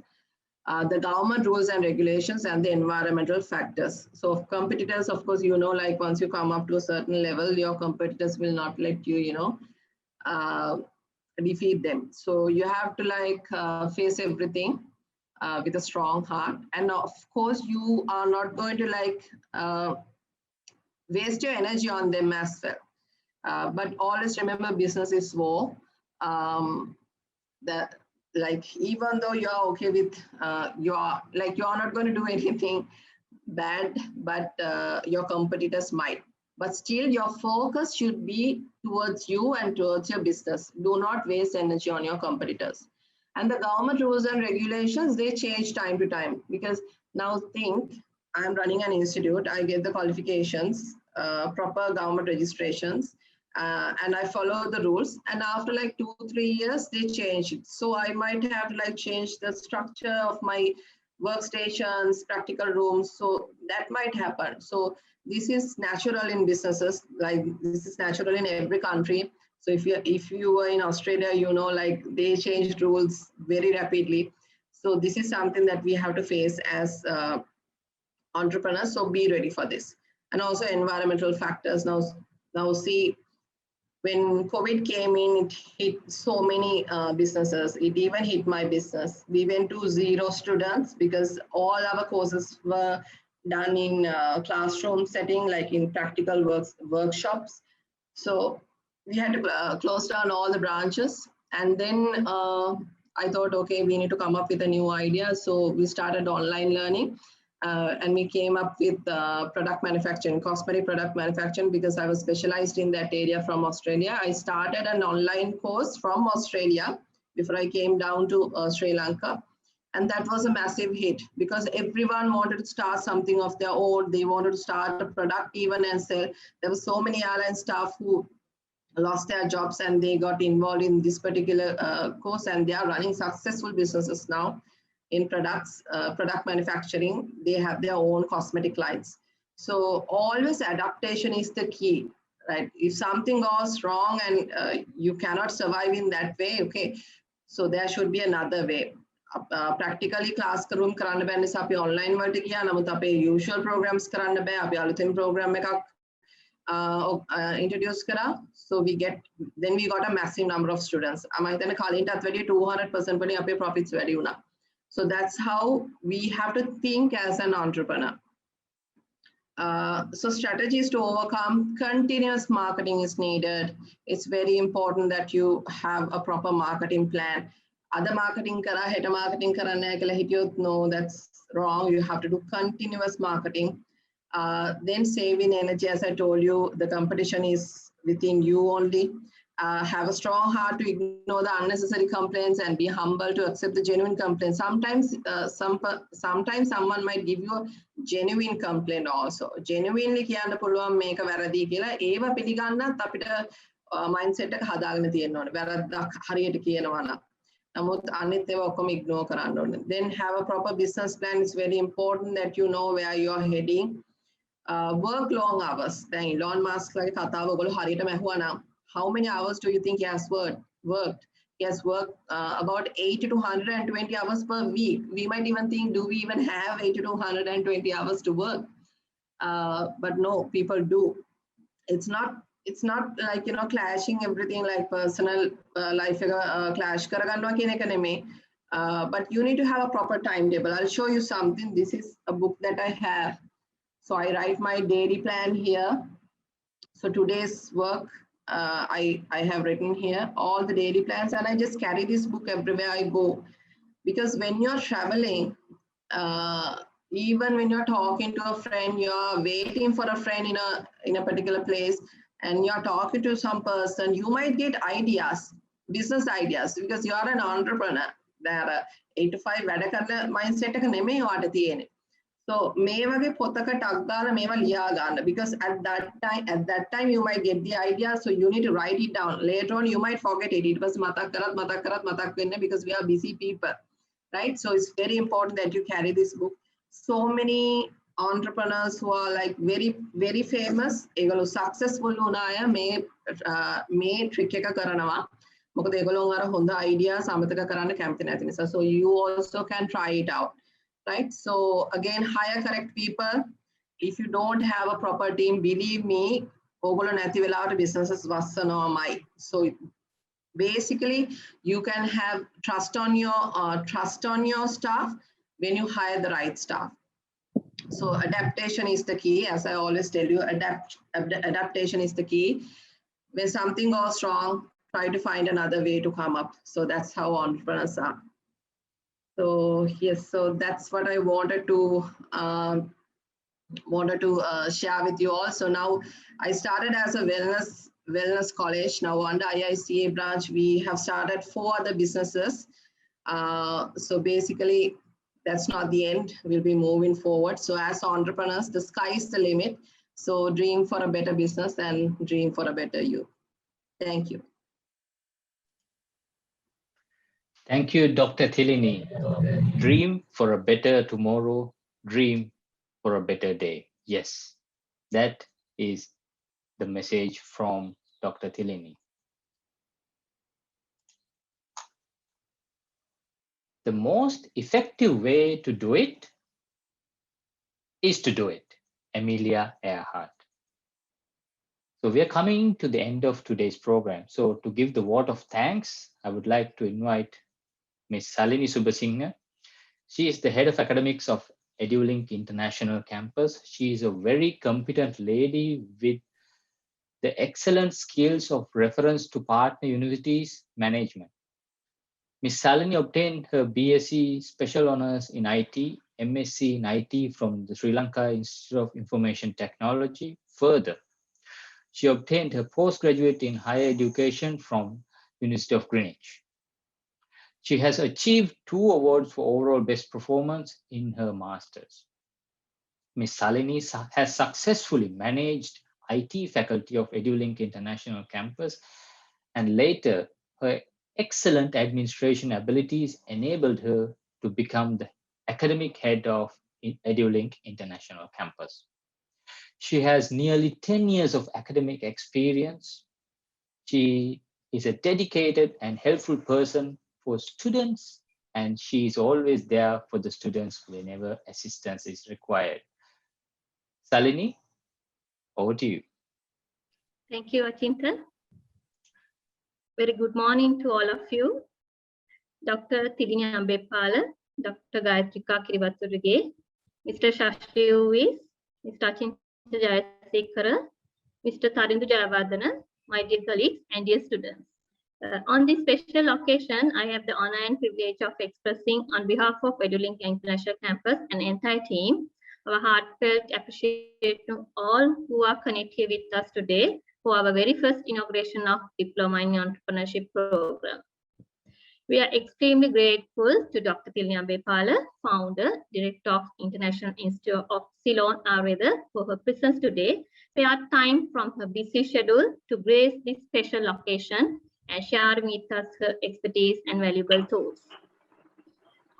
the government rules and regulations, and the environmental factors. So competitors, of course, you know, like once you come up to a certain level, your competitors will not let you, you know, defeat them. So you have to like face everything with a strong heart. And of course, you are not going to like waste your energy on them as well. But always remember, business is war. That like even though you are okay with you are not going to do anything bad, but your competitors might. But still, your focus should be towards you and towards your business. Do not waste energy on your competitors. And the government rules and regulations, they change time to time. Because now think, I'm running an institute, I get the qualifications, proper government registrations, and I follow the rules. And after like 2-3 years, they change it. So I might have like changed the structure of my workstations, practical rooms. So that might happen. So this is natural in businesses, like this is natural in every country. So if you were in Australia, you know, like they changed rules very rapidly. So this is something that we have to face as entrepreneurs. So be ready for this. And also environmental factors. Now see, when COVID came in, it hit so many businesses. It even hit my business. We went to 0 students because all our courses were done in classroom setting, like in practical workshops. So we had to close down all the branches. And then I thought, okay, we need to come up with a new idea. So we started online learning. And we came up with product manufacturing, cosmetic product manufacturing, because I was specialized in that area from Australia. I started an online course from Australia before I came down to Sri Lanka. And that was a massive hit because everyone wanted to start something of their own. They wanted to start a product even and sell. There were so many airline staff who lost their jobs and they got involved in this particular course, and they are running successful businesses now in products, product manufacturing. They have their own cosmetic lines. So always adaptation is the key, right? If something goes wrong and you cannot survive in that way, okay, so there should be another way. Practically class room කරන්න බෑ නිසා අපි online වලට ගියා. නමුත් අපේ usual programs කරන්න බෑ. අපි අලුතෙන් program එකක් introduce කරා. So we got a massive number of students. මම හිතන්නේ කලින්ටත් වැඩිය 200% වලින් අපේ profits වැඩි වුණා. So that's how we have to think as an entrepreneur. So strategies to overcome, continuous marketing is needed. It's very important that you have a proper marketing plan. Other marketing kara, head marketing karana kala hitiyot, no, that's wrong. You have to do continuous marketing. Then saving energy, as I told you, the competition is within you only. Have a strong heart to ignore the unnecessary complaints and be humble to accept the genuine complaints. Sometimes someone might give you a genuine complaint also. Genuinely කියන්න පුළුවන් මේක වැරදි කියලා. ඒව පිළිගන්නත් අපිට mindset එක හදාගෙන තියෙන්න ඕනේ. වැරද්දක් හරියට කියනවා නම්. නමුත් අනිත් ඒවා ඔක්කොම ignore කරන්න ඕනේ. Then have a proper business plan. It's very important that you know where you are heading. Work long hours. දැන් Elon Musk ලගේ කතාව ඔයගොල්ලෝ හරියටම ඇහුවා නම් how many hours do you think he has worked? He has worked about 80 to 120 hours per week. We might even think, do we even have 80 to 120 hours to work? But no, people do. It's not like, you know, clashing everything like personal life clash karaganwa කියන එක නෙමෙයි. But you need to have a proper timetable. I'll show you something. This is a book that I have. So I write my daily plan here. So today's work, I have written here all the daily plans, and I just carry this book everywhere I go. Because when you're traveling, even when you're talking to a friend, you're waiting for a friend in a particular place, and you're talking to some person, you might get ideas, business ideas, because you are an entrepreneur. There are 8 to 5 වැඩ කරන mindset එක නෙමෙයි ඔයාට තියෙන්නේ. So මේ වගේ පොතක ටක් දාලා මේවා ලියා ගන්න, because at that time you might get the idea, so you need to write it down. Later on you might forget it. It was මතක් වෙන්නේ because we are busy people, right? So it's very important that you carry this book. So many entrepreneurs who are like very very famous, ඒගොල්ලෝ successful වුණ අය මේ trick එක කරනවා. මොකද ඒගොල්ලෝ අර හොඳ ideas අමතක කරන්න කැමති නැති නිසා. So you also can try it out. Right? So again, hire correct people. If you don't have a proper team, believe me, ogolo නැති වෙලාවට businesses වස්සනවාමයි. So basically, you can have trust on your staff when you hire the right staff. So adaptation is the key. As I always tell you, adaptation is the key. When something goes wrong, try to find another way to come up. So that's how entrepreneurs are. So yes, so that's what I wanted to share with you all. So now I started as a wellness college. Now under IICA branch, we have started 4 other businesses. So basically, that's not the end. We'll be moving forward. So as entrepreneurs, the sky is the limit. So dream for a better business and dream for a better you. Thank you.
Thank you, Dr. Thilini. Dream for a better tomorrow, dream for a better day. Yes, that is the message from Dr. Thilini. The most effective way to do it is to do it. Amelia Earhart. So we are coming to the end of today's program. So to give the vote of thanks, I would like to invite Ms. Salini Subasinghe. She is the head of academics of Edulink International Campus. She is a very competent lady with the excellent skills of reference to partner universities management. Ms. Salini obtained her BSc Special Honours in IT MSc in IT from the Sri Lanka Institute of Information Technology. Further, she obtained her postgraduate in higher education from University of Greenwich. She has achieved 2 awards for overall best performance in her masters. Ms. Salini has successfully managed IT faculty of Edulink International Campus, and later her excellent administration abilities enabled her to become the academic head of Edulink International Campus. She has nearly 10 years of academic experience. She is a dedicated and helpful person for students, and she is always there for the students whenever assistance is required. Salini, over to you.
Thank you, Achinta. Very good morning to all of you. Dr. Tilini Ambepala, Dr. Gayatrika Kirivathuruge, Mr. Shashri Uvis, Mr. Achinta Jayasekara, Mr. Tarindu Jayavardhana, my dear colleagues and dear students. On this special occasion, I have the honor and privilege of expressing on behalf of Edulink International Campus and entire team our heartfelt appreciation to all who are connected with us today for our very first inauguration of Diploma in Entrepreneurship program. We are extremely grateful to Dr. Tilini Ambepala, founder, director of International Institute of Ceylon, Ayurveda, for her presence today, spared time from her busy schedule to grace this special occasion and share with us her expertise and valuable thoughts.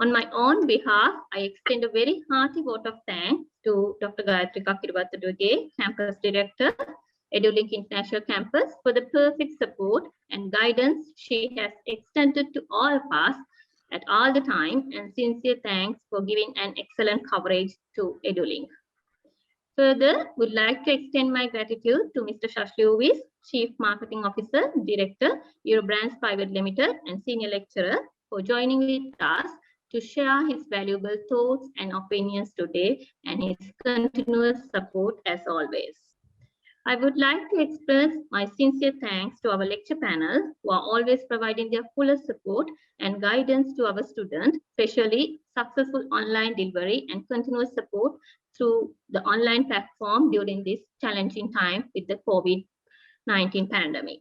On my own behalf, I extend a very hearty vote of thanks to Dr. Gayatrika Kirivathuruge, Campus Director, Edulink International Campus, for the perfect support and guidance she has extended to all of us at all the time, and sincere thanks for giving an excellent coverage to Edulink. Further, would like to extend my gratitude to Mr. Shashri Uvis, Chief Marketing Officer, Director, Eurobrands Private Limited, and Senior Lecturer, for joining with us to share his valuable thoughts and opinions today and his continuous support as always. I would like to express my sincere thanks to our lecture panel, who are always providing their fullest support and guidance to our students, especially successful online delivery and continuous support through the online platform during this challenging time with the COVID-19 pandemic.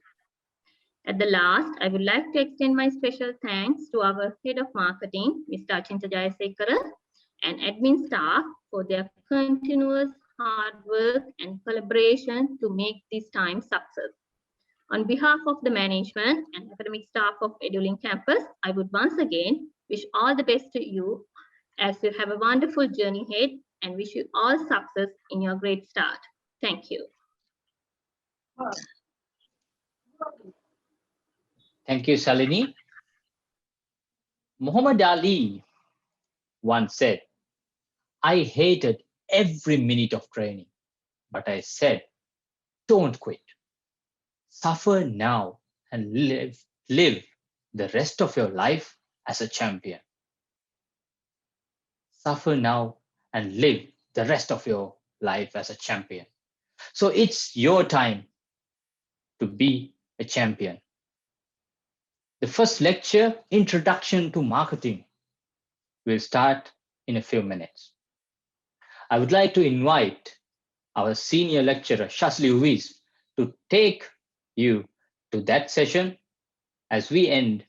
At the last, I would like to extend my special thanks to our Head of Marketing, Mr. Achinta Jayasekara, and admin staff for their continuous hard work and collaboration to make this time success. On behalf of the management and academic staff of Edulink Campus, I would once again wish all the best to you as you have a wonderful journey ahead, and wish you all success in your great start. Thank you.
Thank you, Salini. Muhammad Ali once said, I hated every minute of training, but I said, don't quit. Suffer now and live the rest of your life as a champion. Suffer now and live the rest of your life as a champion. So it's your time to be a champion. The first lecture, Introduction to Marketing, will start in a few minutes. I would like to invite our senior lecturer, Shashri Uvis, to take you to that session as we end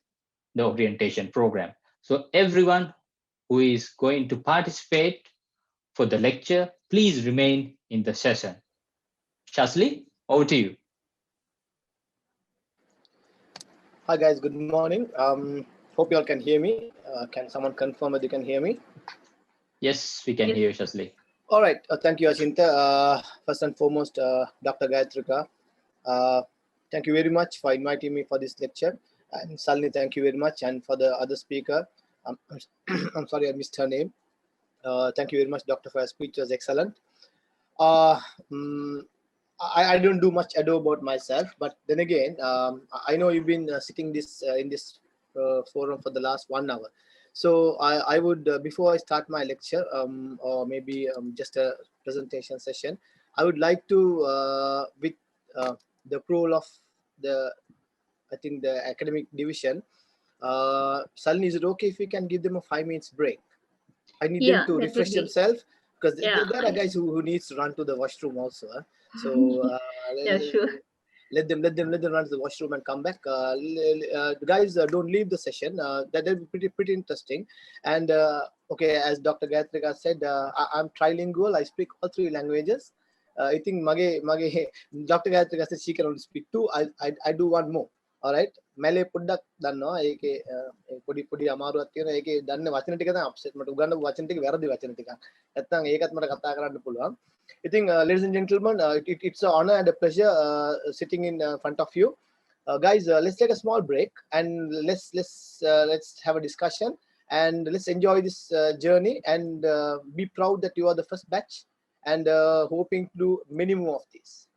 the orientation program. So everyone who is going to participate for the lecture, please remain in the session. Shashri, over to you.
Hi guys, good morning. Hope you all can hear me. Can someone confirm that you can hear me?
Yes, we can hear you, Shashri.
All right, thank you, Achinta. First and foremost, Dr. Gayatrika, thank you very much for inviting me for this lecture. And Salini, thank you very much. And for the other speaker, I'm sorry I missed her name. Thank you very much, Doctor, for your speech. It was excellent. I don't do much ado about myself, but then again, I know you've been sitting in this forum for the last 1 hour. So I would, before I start my lecture, or maybe just a presentation session, I would like to, with the approval of the academic division, Salini, is it okay if we can give them a 5 minutes break? I need
Yeah,
them to
that would
refresh
be,
themselves, because
yeah,
there are guys who needs to run to the washroom also. So
yeah, sure.
let them run to the washroom and come back. Guys, don't leave the session. That'll be pretty interesting. And okay, as Dr. Gayatrika said, I'm trilingual. I speak all 3 languages. I think mage Dr. Gayatrika said she can only speak 2. I do 1 more. All right. Malay පොඩ්ඩක් දන්නවා. ඒකේ පොඩි අමාරුවක් තියෙනවා. ඒකේ දන්න වචන ටික තමයි අප්සෙට් මට උගන්න වචන ටික වැරදි වචන ටිකක්. නැත්තම් ඒකත් මට කතා කරන්න පුළුවන්. I think, ladies and gentlemen, it's an honor and a pleasure sitting in front of you. Guys, let's take a small break and let's have a discussion and let's enjoy this journey and be proud that you are the first batch and hoping to do many more of these.